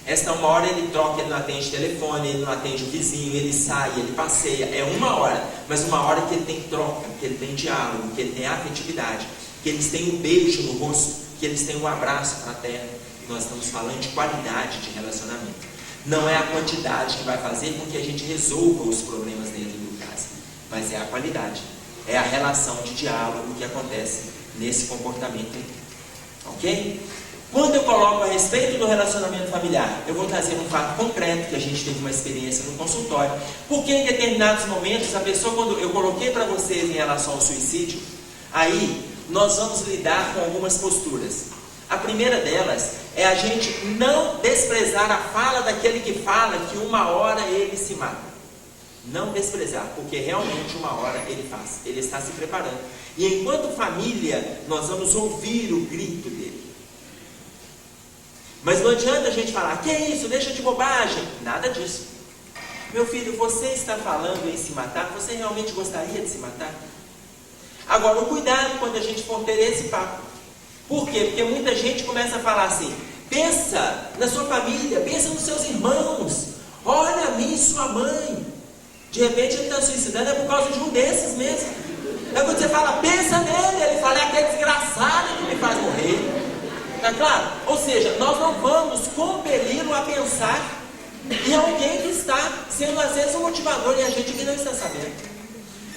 Esta 1 hora ele troca, ele não atende telefone, ele não atende o vizinho, ele sai, ele passeia. É 1 hora, mas 1 hora que ele tem troca, que ele tem diálogo, que ele tem afetividade, que eles têm um beijo no rosto, que eles têm um abraço fraterno. Nós estamos falando de qualidade de relacionamento. Não é a quantidade que vai fazer com que a gente resolva os problemas dentro do caso, mas é a qualidade, é a relação de diálogo que acontece nesse comportamento aí. Ok? Quando eu coloco a respeito do relacionamento familiar, eu vou trazer um fato concreto que a gente teve uma experiência no consultório. Porque em determinados momentos, a pessoa, quando eu coloquei para vocês em relação ao suicídio, aí nós vamos lidar com algumas posturas. A primeira delas é a gente não desprezar a fala daquele que fala que 1 hora ele se mata. Não desprezar, porque realmente 1 hora ele faz, ele está se preparando. E enquanto família, nós vamos ouvir o grito dele. Mas não adianta a gente falar: que é isso, deixa de bobagem. Nada disso. Meu filho, você está falando em se matar? Você realmente gostaria de se matar? Agora, o cuidado quando a gente for ter esse papo. Por quê? Porque muita gente começa a falar assim: pensa na sua família, pensa nos seus irmãos, olha a mim e sua mãe. De repente ele está suicidando, é por causa de um desses mesmo. Aí quando você fala: pensa nele, ele fala: é aquele desgraçado que me faz morrer. Tá claro? Ou seja, nós não vamos compeli-lo a pensar em alguém que está sendo às vezes um motivador e a gente que não está sabendo.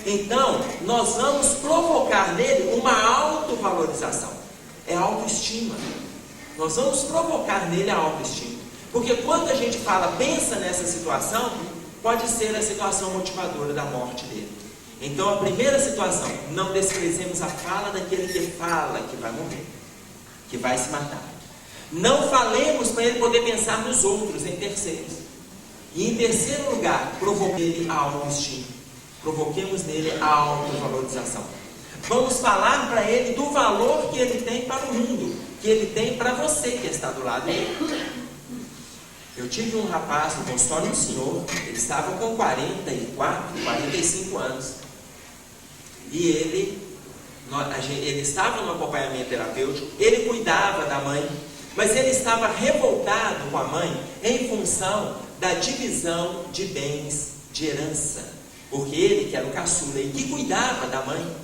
Então, nós vamos provocar nele uma autovalorização. É autoestima. Nós vamos provocar nele a autoestima. Porque quando a gente fala: pensa nessa situação, pode ser a situação motivadora da morte dele. Então, a primeira situação: não desprezemos a fala daquele que fala que vai morrer, que vai se matar. Não falemos para ele poder pensar nos outros, em terceiros. E em terceiro lugar, provoque ele a autoestima. Provoquemos nele a autovalorização. Vamos falar para ele do valor que ele tem para o mundo, que ele tem para você que está do lado dele. Eu tive um rapaz no consultório, um senhor, ele estava com 44, 45 anos. E ele estava no acompanhamento terapêutico, ele cuidava da mãe, mas ele estava revoltado com a mãe em função da divisão de bens de herança. Porque ele, que era o caçula e que cuidava da mãe,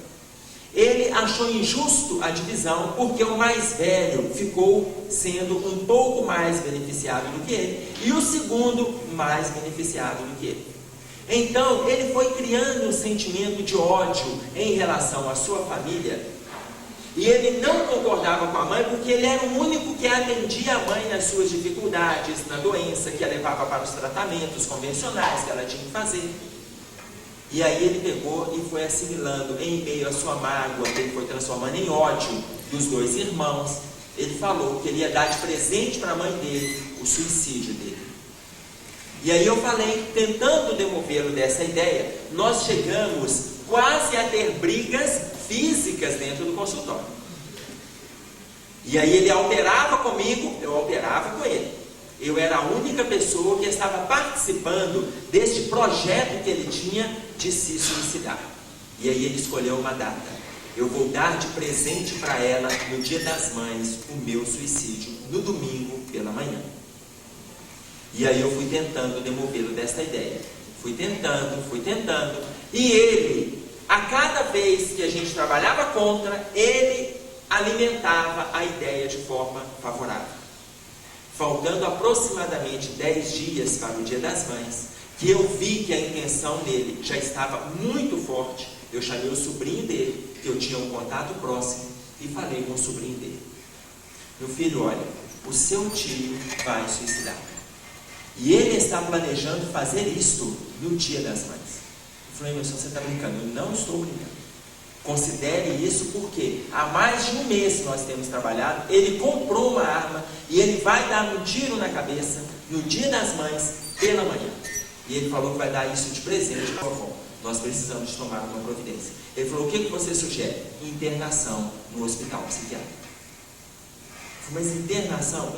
ele achou injusto a divisão, porque o mais velho ficou sendo um pouco mais beneficiado do que ele, e o segundo mais beneficiado do que ele. Então, ele foi criando um sentimento de ódio em relação à sua família, e ele não concordava com a mãe, porque ele era o único que atendia a mãe nas suas dificuldades, na doença, que a levava para os tratamentos convencionais que ela tinha que fazer. E aí ele pegou e foi assimilando, em meio à sua mágoa, que ele foi transformando em ódio dos dois irmãos. Ele falou que ele ia dar de presente para a mãe dele o suicídio dele. E aí eu falei, tentando demovê-lo dessa ideia, nós chegamos quase a ter brigas físicas dentro do consultório. E aí ele alterava comigo, eu alterava com ele. Eu era a única pessoa que estava participando deste projeto que ele tinha de se suicidar. E aí ele escolheu uma data. Eu vou dar de presente para ela, no Dia das Mães, o meu suicídio, no domingo pela manhã. E aí eu fui tentando demovê-lo desta ideia. Fui tentando. E ele, a cada vez que a gente trabalhava contra, ele alimentava a ideia de forma favorável. Faltando aproximadamente 10 dias para o Dia das Mães, que eu vi que a intenção dele já estava muito forte, eu chamei o sobrinho dele, que eu tinha um contato próximo, e falei com o sobrinho dele: meu filho, olha, o seu tio vai suicidar. E ele está planejando fazer isto no Dia das Mães. Eu falei: Emerson, você está brincando? Eu não estou brincando. Considere isso, porque há mais de um mês que nós temos trabalhado, ele comprou uma arma e ele vai dar um tiro na cabeça no Dia das Mães pela manhã. E ele falou que vai dar isso de presente para a vovó. Nós precisamos de tomar uma providência. Ele falou: o que você sugere? Internação no hospital psiquiátrico. Eu falei: mas internação?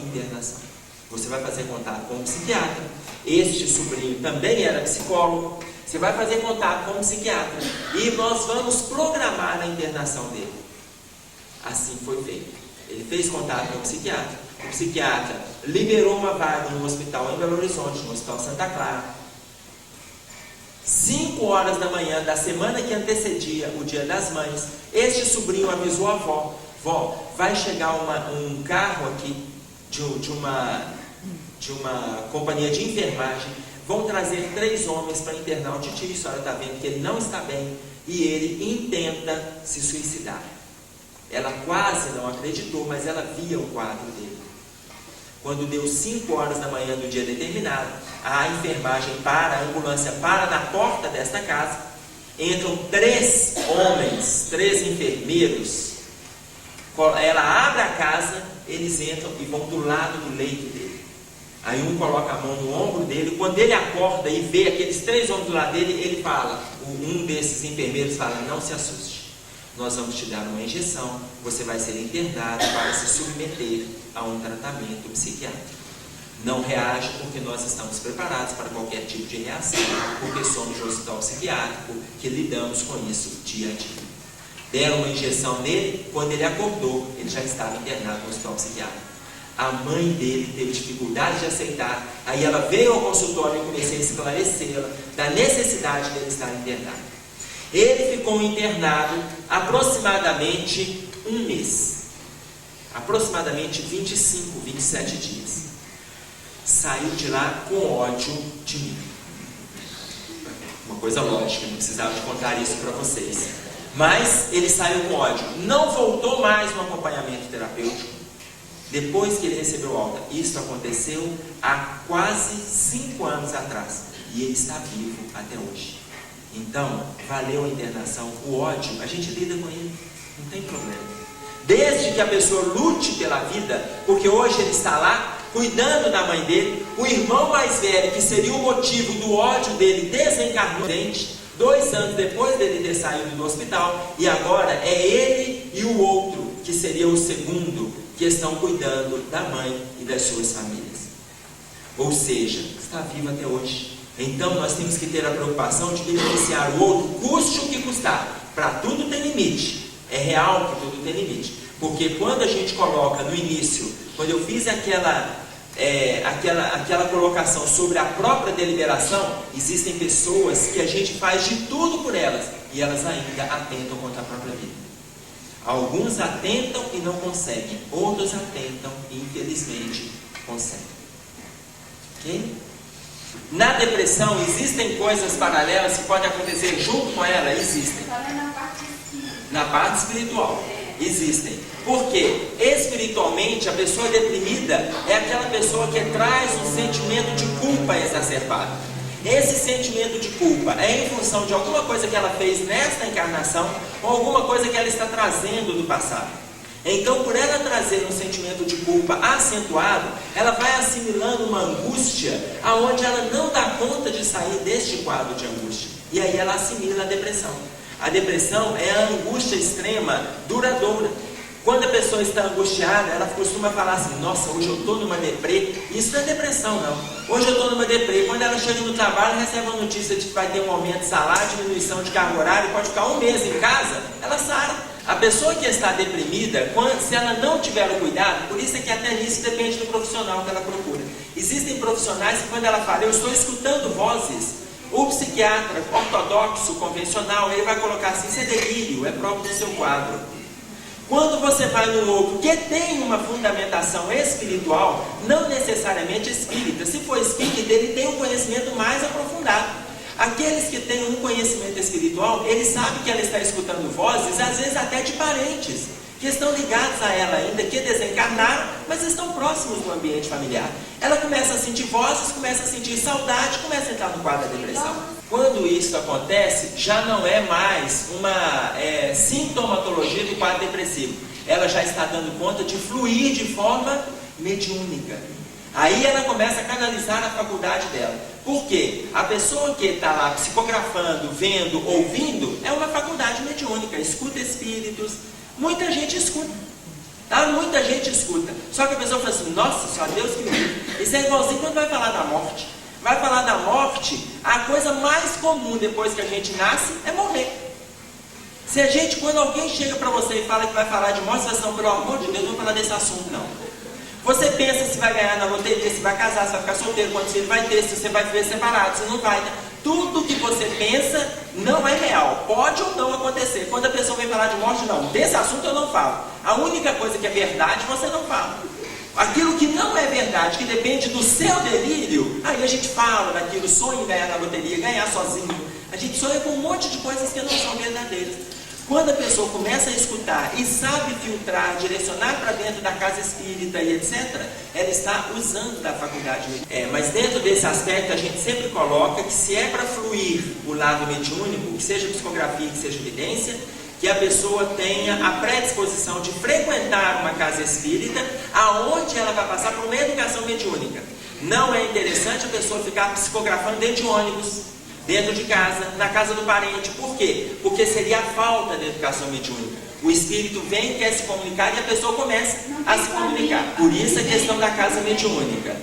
Você vai fazer contato com o psiquiatra. Este sobrinho também era psicólogo. Você vai fazer contato com o psiquiatra e nós vamos programar a internação dele. Assim foi feito. Ele fez contato com o psiquiatra liberou uma vaga no hospital em Belo Horizonte, no Hospital Santa Clara. 5 horas da manhã da semana que antecedia o Dia das Mães, este sobrinho avisou a avó: vó, vai chegar um carro aqui de uma companhia de enfermagem. Vão trazer 3 homens para internar o titio. A senhora está vendo que ele não está bem e ele intenta se suicidar. Ela quase não acreditou, mas ela via o quadro dele. Quando deu 5 horas da manhã do dia determinado, a enfermagem para, a ambulância para na porta desta casa. Entram 3 homens, 3 enfermeiros. Ela abre a casa, eles entram e vão do lado do leito dele. Aí um coloca a mão no ombro dele. Quando ele acorda e vê aqueles 3 homens do lado dele, ele fala, um desses enfermeiros fala: não se assuste, nós vamos te dar uma injeção, você vai ser internado para se submeter a um tratamento psiquiátrico. Não reaja, porque nós estamos preparados para qualquer tipo de reação, porque somos de um hospital psiquiátrico que lidamos com isso dia a dia. Deram uma injeção nele. Quando ele acordou, ele já estava internado no hospital psiquiátrico. A mãe dele teve dificuldade de aceitar. Aí ela veio ao consultório e comecei a esclarecê-la da necessidade dele estar internado. Ele ficou internado aproximadamente um mês, aproximadamente 25, 27 dias. Saiu de lá com ódio de mim. Uma coisa lógica, não precisava de contar isso para vocês. Mas ele saiu com ódio. Não voltou mais no acompanhamento terapêutico depois que ele recebeu alta. Isso aconteceu há quase 5 anos atrás. E ele está vivo até hoje. Então, valeu a internação. O ódio, a gente lida com ele, não tem problema. Desde que a pessoa lute pela vida, porque hoje ele está lá cuidando da mãe dele. O irmão mais velho, que seria o motivo do ódio dele, desencarnou 2 anos depois dele ter saído do hospital, e agora é ele e o outro, que seria o segundo, que estão cuidando da mãe e das suas famílias. Ou seja, está vivo até hoje. Então nós temos que ter a preocupação de beneficiar o outro, custe o que custar. Para tudo tem limite. É real que tudo tem limite. Porque quando a gente coloca no início, quando eu fiz aquela colocação sobre a própria deliberação, existem pessoas que a gente faz de tudo por elas e elas ainda atentam contra a própria vida. Alguns atentam e não conseguem, outros atentam e infelizmente conseguem. Ok? Na depressão existem coisas paralelas que podem acontecer junto com ela? Existem. Na parte espiritual. Existem. Porque espiritualmente a pessoa deprimida é aquela pessoa que traz um sentimento de culpa exacerbado. Esse sentimento de culpa é em função de alguma coisa que ela fez nesta encarnação ou alguma coisa que ela está trazendo do passado. Então, por ela trazer um sentimento de culpa acentuado, ela vai assimilando uma angústia aonde ela não dá conta de sair deste quadro de angústia. E aí ela assimila a depressão. A depressão é a angústia extrema duradoura. Quando a pessoa está angustiada, ela costuma falar assim: nossa, hoje eu estou numa deprê. Isso não é depressão, não. Hoje eu estou numa deprê. Quando ela chega no trabalho, recebe a notícia de que vai ter um aumento de salário, diminuição de carga horária, pode ficar 1 mês em casa, ela sara. A pessoa que está deprimida, se ela não tiver o cuidado, por isso é que até nisso depende do profissional que ela procura. Existem profissionais que quando ela fala, eu estou escutando vozes, o psiquiatra ortodoxo, convencional, ele vai colocar assim: isso é delírio, é próprio do seu quadro. Quando você vai no outro que tem uma fundamentação espiritual, não necessariamente espírita, se for espírita, ele tem um conhecimento mais aprofundado. Aqueles que têm um conhecimento espiritual, ele sabe que ela está escutando vozes, às vezes até de parentes, que estão ligados a ela ainda, que desencarnaram, mas estão próximos do ambiente familiar. Ela começa a sentir vozes, começa a sentir saudade, começa a entrar no quadro da depressão. Quando isso acontece, já não é mais uma sintomatologia do quadro depressivo. Ela já está dando conta de fluir de forma mediúnica. Aí ela começa a canalizar a faculdade dela. Por quê? A pessoa que está lá psicografando, vendo, ouvindo, é uma faculdade mediúnica, escuta espíritos. Muita gente escuta, tá? Muita gente escuta. Só que a pessoa fala assim: nossa, só Deus que me livre. Isso é igualzinho quando vai falar da morte. Vai falar da morte, a coisa mais comum depois que a gente nasce é morrer. Se a gente, quando alguém chega para você e fala que vai falar de morte, você fala assim: não, pelo amor de Deus, não vou falar desse assunto não. Você pensa se vai ganhar na loteria, se vai casar, se vai ficar solteiro, quantos filhos vai ter, se você vai viver separado, se não vai. Tudo que você pensa não é real. Pode ou não acontecer. Quando a pessoa vem falar de morte, não. Desse assunto eu não falo. A única coisa que é verdade, você não fala. Aquilo que não é verdade, que depende do seu delírio, aí a gente fala daquilo, sonha em ganhar na loteria, ganhar sozinho. A gente sonha com um monte de coisas que não são verdadeiras. Quando a pessoa começa a escutar e sabe filtrar, direcionar para dentro da casa espírita e etc., ela está usando da faculdade. Mas dentro desse aspecto a gente sempre coloca que se é para fluir o lado mediúnico, que seja psicografia, que seja evidência, que a pessoa tenha a predisposição de frequentar uma casa espírita, aonde ela vai passar por uma educação mediúnica. Não é interessante a pessoa ficar psicografando dentro de ônibus, dentro de casa, na casa do parente. Por quê? Porque seria a falta de educação mediúnica. O espírito vem, quer se comunicar e a pessoa começa a se comunicar. Por isso a questão da casa mediúnica.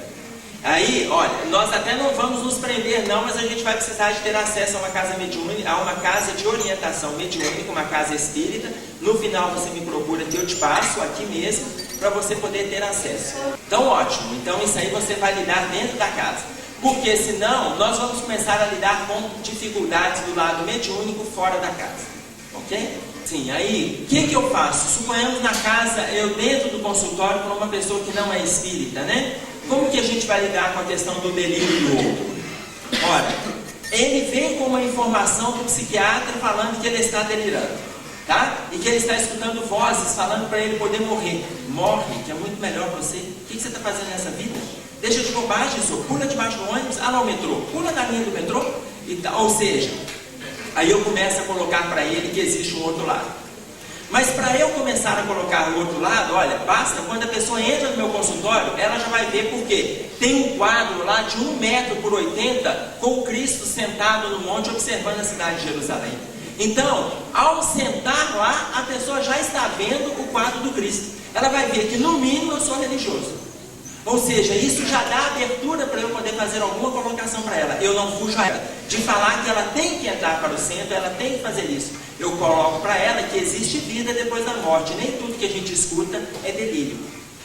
Aí, olha, nós até não vamos nos prender não, mas a gente vai precisar de ter acesso a uma casa mediúnica, a uma casa de orientação mediúnica, uma casa espírita. No final você me procura que eu te passo aqui mesmo, para você poder ter acesso. Então ótimo, então isso aí você vai lidar dentro da casa. Porque senão nós vamos começar a lidar com dificuldades do lado mediúnico fora da casa. Ok? Sim, aí, o que eu faço? Suponhamos na casa, eu dentro do consultório para uma pessoa que não é espírita, né? Como que a gente vai lidar com a questão do delírio do outro? Ora, ele vem com uma informação do psiquiatra falando que ele está delirando, tá? E que ele está escutando vozes falando para ele poder morrer. Morre, que é muito melhor para você. O que você está fazendo nessa vida? Deixa de bobagem, senhor. Pula debaixo do ônibus, lá o metrô. Pula na linha do metrô. Ou seja, aí eu começo a colocar para ele que existe um outro lado. Mas para eu começar a colocar o outro lado, olha, basta quando a pessoa entra no meu consultório, ela já vai ver por quê. Tem um quadro lá de 1 metro por 80 com o Cristo sentado no monte observando a cidade de Jerusalém. Então, ao sentar lá, a pessoa já está vendo o quadro do Cristo. Ela vai ver que no mínimo eu sou religioso. Ou seja, isso já dá abertura para eu poder fazer alguma colocação para ela. Eu não fujo a ela de falar que ela tem que entrar para o centro, ela tem que fazer isso. Eu coloco para ela que existe vida depois da morte. Nem tudo que a gente escuta é delírio.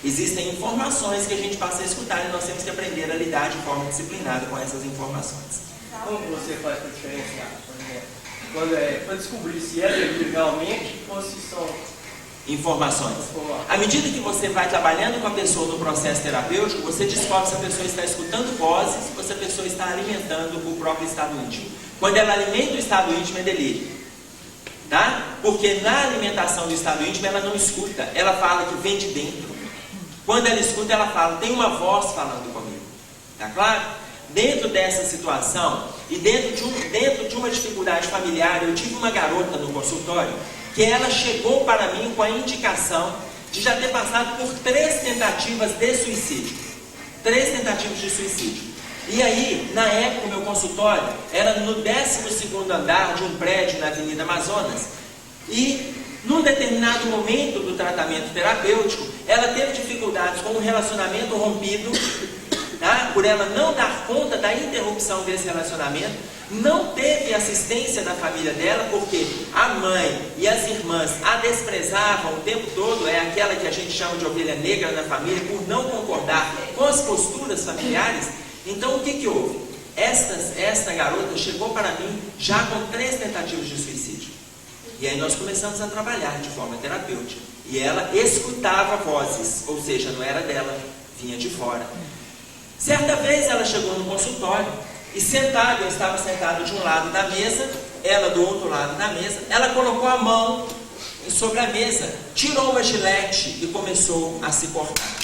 Existem informações que a gente passa a escutar e nós temos que aprender a lidar de forma disciplinada com essas informações. Como você faz para diferenciar, por exemplo, quando para descobrir se é delírio realmente ou se são informações? À medida que você vai trabalhando com a pessoa no processo terapêutico, você descobre se a pessoa está escutando vozes ou se a pessoa está alimentando o próprio estado íntimo. Quando ela alimenta o estado íntimo, é delírio. Tá? Porque na alimentação do estado íntimo, ela não escuta, ela fala que vem de dentro. Quando ela escuta, ela fala, tem uma voz falando comigo. Tá claro? Dentro dessa situação e dentro de uma dificuldade familiar, eu tive uma garota no consultório que ela chegou para mim com a indicação de já ter passado por 3 tentativas de suicídio. 3 tentativas de suicídio. E aí, na época, o meu consultório era no 12º andar de um prédio na Avenida Amazonas. E, num determinado momento do tratamento terapêutico, ela teve dificuldades com um relacionamento rompido, tá? Por ela não dar conta da interrupção desse relacionamento, não teve assistência da família dela, porque a mãe e as irmãs a desprezavam o tempo todo, é aquela que a gente chama de ovelha negra na família, por não concordar com as posturas familiares. Então o que houve? Esta garota chegou para mim já com 3 tentativas de suicídio. E aí nós começamos a trabalhar de forma terapêutica. E ela escutava vozes, ou seja, não era dela, vinha de fora. Certa vez ela chegou no consultório e eu estava sentado de um lado da mesa, ela do outro lado da mesa, ela colocou a mão sobre a mesa, tirou uma gilete e começou a se cortar.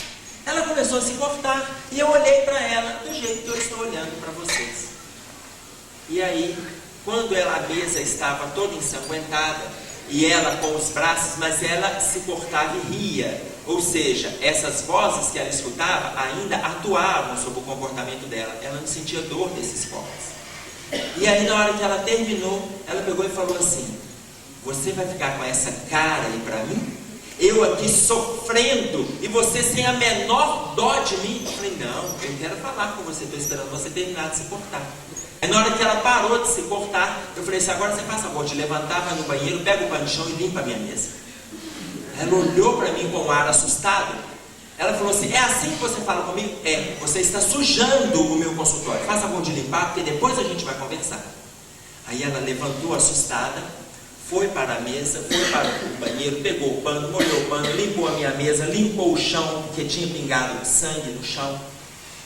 Ela começou a se cortar e eu olhei para ela do jeito que eu estou olhando para vocês. E aí, quando a mesa estava toda ensanguentada e ela com os braços, mas ela se cortava e ria. Ou seja, essas vozes que ela escutava ainda atuavam sobre o comportamento dela. Ela não sentia dor desses cortes. E aí, na hora que ela terminou, ela pegou e falou assim: você vai ficar com essa cara aí para mim? Eu aqui sofrendo e você sem a menor dó de mim? Eu falei, não, eu quero falar com você, estou esperando você terminar de se cortar. Aí na hora que ela parou de se cortar, eu falei assim, agora você faz favor de levantar, vai no banheiro, pega o pano de chão e limpa a minha mesa. Ela olhou para mim com um ar assustado. Ela falou assim, é assim que você fala comigo? É, você está sujando o meu consultório, faz favor de limpar, porque depois a gente vai conversar. Aí ela levantou assustada, foi para a mesa, foi para o banheiro, pegou o pano, molhou o pano, limpou a minha mesa, limpou o chão, porque tinha pingado sangue no chão.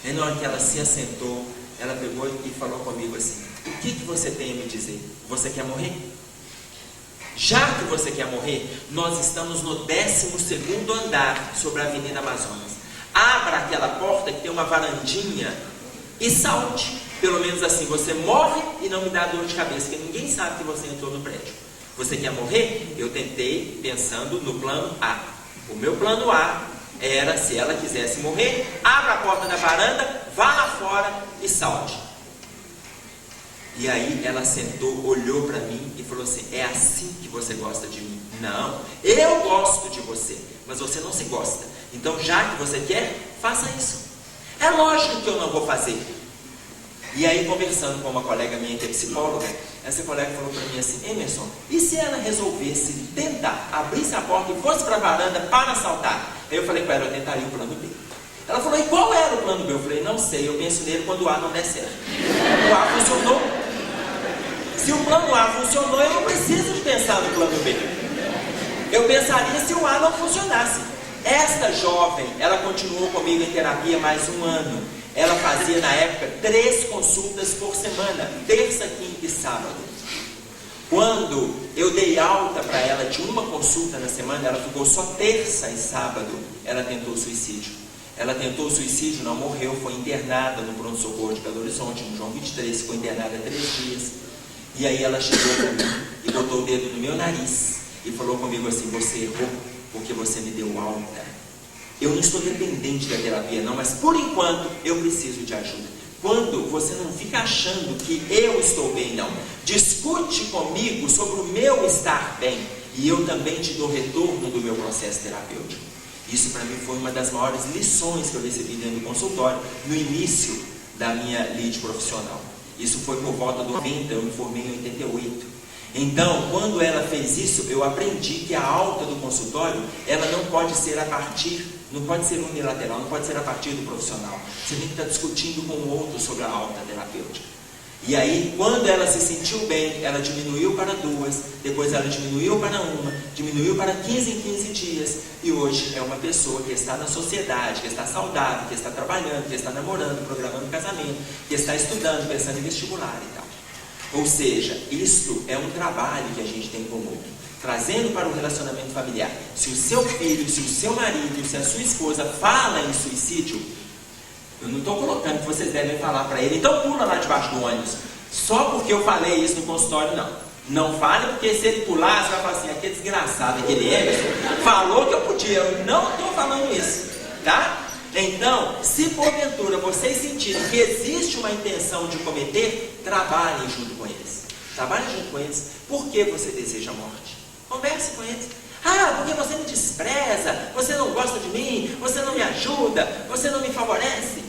Aí na hora que ela se assentou, ela pegou e falou comigo assim, o que você tem a me dizer? Você quer morrer? Já que você quer morrer, nós estamos no 12º andar sobre a Avenida Amazonas. Abra aquela porta que tem uma varandinha e salte. Pelo menos assim, você morre e não me dá dor de cabeça, porque ninguém sabe que você entrou no prédio. Você quer morrer? Eu tentei pensando no plano A. O meu plano A era, se ela quisesse morrer, abra a porta da varanda, vá lá fora e salte. E aí ela sentou, olhou para mim e falou assim, é assim que você gosta de mim? Não, eu gosto de você, mas você não se gosta. Então já que você quer, faça isso. É lógico que eu não vou fazer. E aí, conversando com uma colega minha que é psicóloga, essa colega falou para mim assim, Emerson, e se ela resolvesse tentar, abrisse a porta e fosse para a varanda para assaltar? Aí eu falei para ela, eu tentaria o plano B. Ela falou, e qual era o plano B? Eu falei, não sei, eu penso nele quando o A não der certo. O A funcionou. Se o plano A funcionou, eu não preciso de pensar no plano B. Eu pensaria se o A não funcionasse. Esta jovem, ela continuou comigo em terapia mais 1 ano. Ela fazia na época 3 consultas por semana, terça, quinta e sábado. Quando eu dei alta para ela de uma consulta na semana, ela ficou só terça e sábado, ela tentou suicídio. Ela tentou suicídio, não morreu, foi internada no pronto-socorro de Belo Horizonte, no João 23, ficou internada 3 dias. E aí ela chegou para mim e botou o dedo no meu nariz e falou comigo assim: você errou porque você me deu alta. Eu não estou dependente da terapia não, mas por enquanto eu preciso de ajuda. Quando você não fica achando que eu estou bem, não. Discute comigo sobre o meu estar bem, e eu também te dou retorno do meu processo terapêutico. Isso para mim foi uma das maiores lições que eu recebi dentro do consultório, no início da minha lead profissional. Isso foi por volta do 90, eu me formei em 88. Então, quando ela fez isso, eu aprendi que a alta do consultório, ela não pode ser não pode ser unilateral, não pode ser a partir do profissional. Você tem que estar discutindo com o outro sobre a alta terapêutica. E aí, quando ela se sentiu bem, ela diminuiu para 2, depois ela diminuiu para 1, diminuiu para 15 em 15 dias, e hoje é uma pessoa que está na sociedade, que está saudável, que está trabalhando, que está namorando, programando casamento, que está estudando, pensando em vestibular e tal. Ou seja, isto é um trabalho que a gente tem comum, trazendo para o relacionamento familiar. Se o seu filho, se o seu marido, se a sua esposa fala em suicídio, eu não estou colocando que vocês devem falar para ele, então pula lá debaixo do ônibus, só porque eu falei isso no consultório, não. Não fale, porque se ele pular, você vai falar assim: aquele desgraçado, aquele Emerson, falou que eu podia. Eu não estou falando isso, tá? Então, se porventura vocês sentirem que existe uma intenção de cometer, trabalhem junto com eles. Trabalhem junto com eles. Por que você deseja a morte? Converse com eles. Ah, porque você me despreza, você não gosta de mim, você não me ajuda, você não me favorece.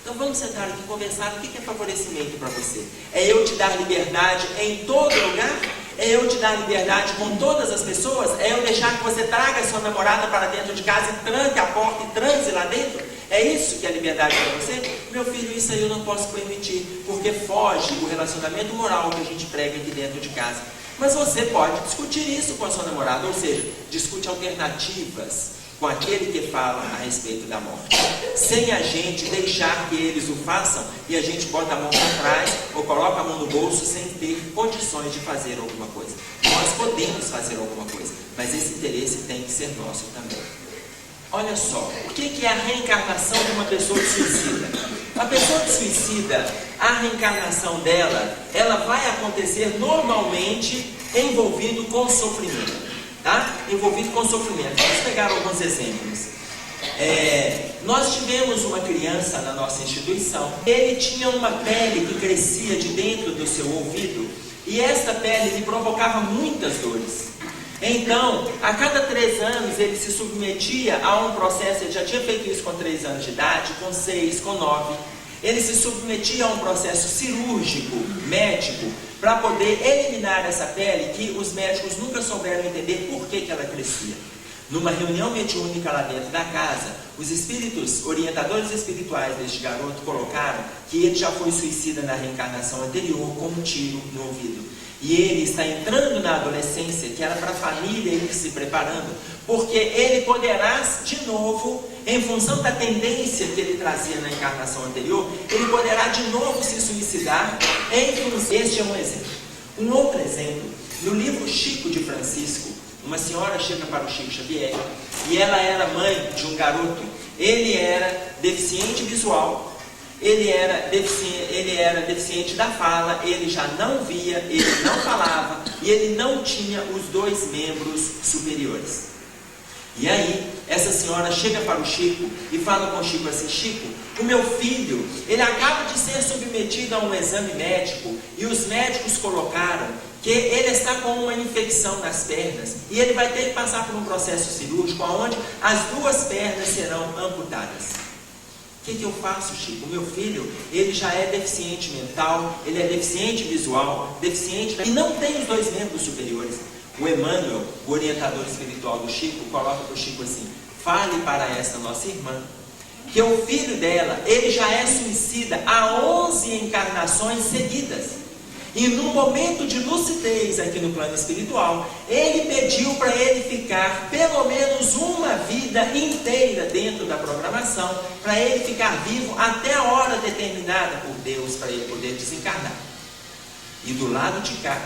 Então vamos sentar aqui e conversar. O que é favorecimento para você? É eu te dar liberdade em todo lugar? É eu te dar liberdade com todas as pessoas? É eu deixar que você traga a sua namorada para dentro de casa e tranque a porta e transe lá dentro? É isso que é liberdade para você? Meu filho, isso aí eu não posso permitir, porque foge do relacionamento moral que a gente prega aqui dentro de casa. Mas você pode discutir isso com a sua namorada, ou seja, discute alternativas com aquele que fala a respeito da morte, sem a gente deixar que eles o façam e a gente bota a mão para trás ou coloca a mão no bolso sem ter condições de fazer alguma coisa. Nós podemos fazer alguma coisa, mas esse interesse tem que ser nosso também. Olha só, o que é a reencarnação de uma pessoa suicida? A pessoa suicida, a reencarnação dela, ela vai acontecer normalmente envolvido com sofrimento. Tá? Envolvido com sofrimento. Vamos pegar alguns exemplos. Nós tivemos uma criança na nossa instituição. Ele tinha uma pele que crescia de dentro do seu ouvido, e essa pele lhe provocava muitas dores. Então, a cada 3 anos ele se submetia a um processo. Ele já tinha feito isso com 3 anos de idade, com 6, com 9. Ele se submetia a um processo cirúrgico, médico, para poder eliminar essa pele que os médicos nunca souberam entender por que ela crescia. Numa reunião mediúnica lá dentro da casa, os espíritos, orientadores espirituais deste garoto colocaram que ele já foi suicida na reencarnação anterior com um tiro no ouvido. E ele está entrando na adolescência, que era para a família ir se preparando, porque ele poderá de novo, em função da tendência que ele trazia na encarnação anterior, ele poderá de novo se suicidar. Este é um exemplo. Um outro exemplo, no livro Chico de Francisco, uma senhora chega para o Chico Xavier, e ela era mãe de um garoto. Ele era deficiente visual, ele era deficiente da fala, ele já não via, ele não falava, e ele não tinha os 2 membros superiores. E aí, essa senhora chega para o Chico e fala com o Chico assim: Chico, o meu filho, ele acaba de ser submetido a um exame médico, e os médicos colocaram que ele está com uma infecção nas pernas, e ele vai ter que passar por um processo cirúrgico, onde as 2 pernas serão amputadas. O que eu faço, Chico? O meu filho, ele já é deficiente mental, ele é deficiente visual, deficiente, e não tem os 2 membros superiores. O Emmanuel, o orientador espiritual do Chico, coloca para o Chico assim: fale para essa nossa irmã que o filho dela, ele já é suicida há 11 encarnações seguidas. E no momento de lucidez aqui no plano espiritual, ele pediu para ele ficar pelo menos uma vida inteira dentro da programação, para ele ficar vivo até a hora determinada por Deus, para ele poder desencarnar. E do lado de cá,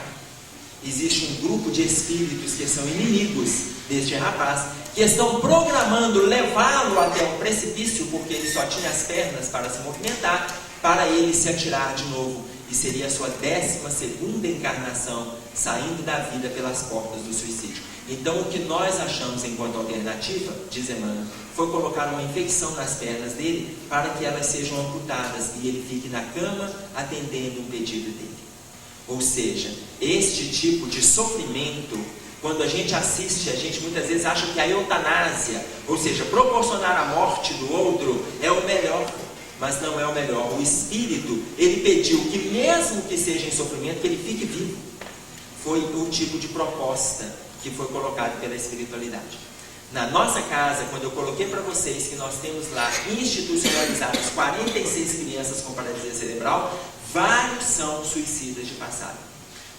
existe um grupo de espíritos que são inimigos deste rapaz, que estão programando levá-lo até um precipício, porque ele só tinha as pernas para se movimentar, para ele se atirar de novo e seria a sua 12ª encarnação saindo da vida pelas portas do suicídio. Então, o que nós achamos enquanto alternativa, diz Emmanuel, foi colocar uma infecção nas pernas dele para que elas sejam amputadas e ele fique na cama atendendo um pedido dele. Ou seja, este tipo de sofrimento, quando a gente assiste, a gente muitas vezes acha que a eutanásia, ou seja, proporcionar a morte do outro, é o melhor. Mas não é o melhor. O Espírito, ele pediu que mesmo que seja em sofrimento, que ele fique vivo. Foi o tipo de proposta que foi colocado pela espiritualidade. Na nossa casa, quando eu coloquei para vocês que nós temos lá institucionalizadas 46 crianças com paralisia cerebral, vários são suicidas de passado.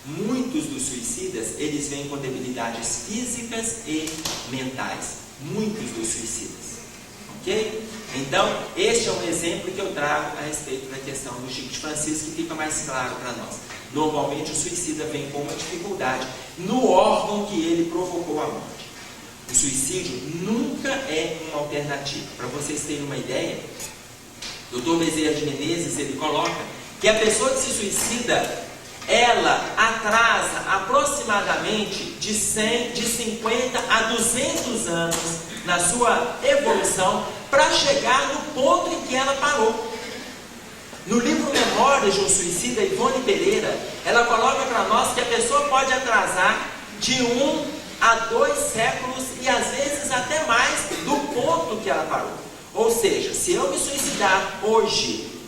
Muitos dos suicidas, eles vêm com debilidades físicas e mentais. Muitos dos suicidas. Ok? Então, este é um exemplo que eu trago a respeito da questão do Chico de Francisco, que fica mais claro para nós. Normalmente o suicida vem com uma dificuldade no órgão que ele provocou a morte. O suicídio nunca é uma alternativa. Para vocês terem uma ideia, Dr. Bezerra de Menezes, ele coloca que a pessoa que se suicida, ela atrasa aproximadamente de 50 a 200 anos na sua evolução para chegar no ponto em que ela parou. No livro Memórias de um Suicida, Ivone Pereira, ela coloca para nós que a pessoa pode atrasar de 1 a 2 séculos e às vezes até mais do ponto que ela parou. Ou seja, se eu me suicidar hoje,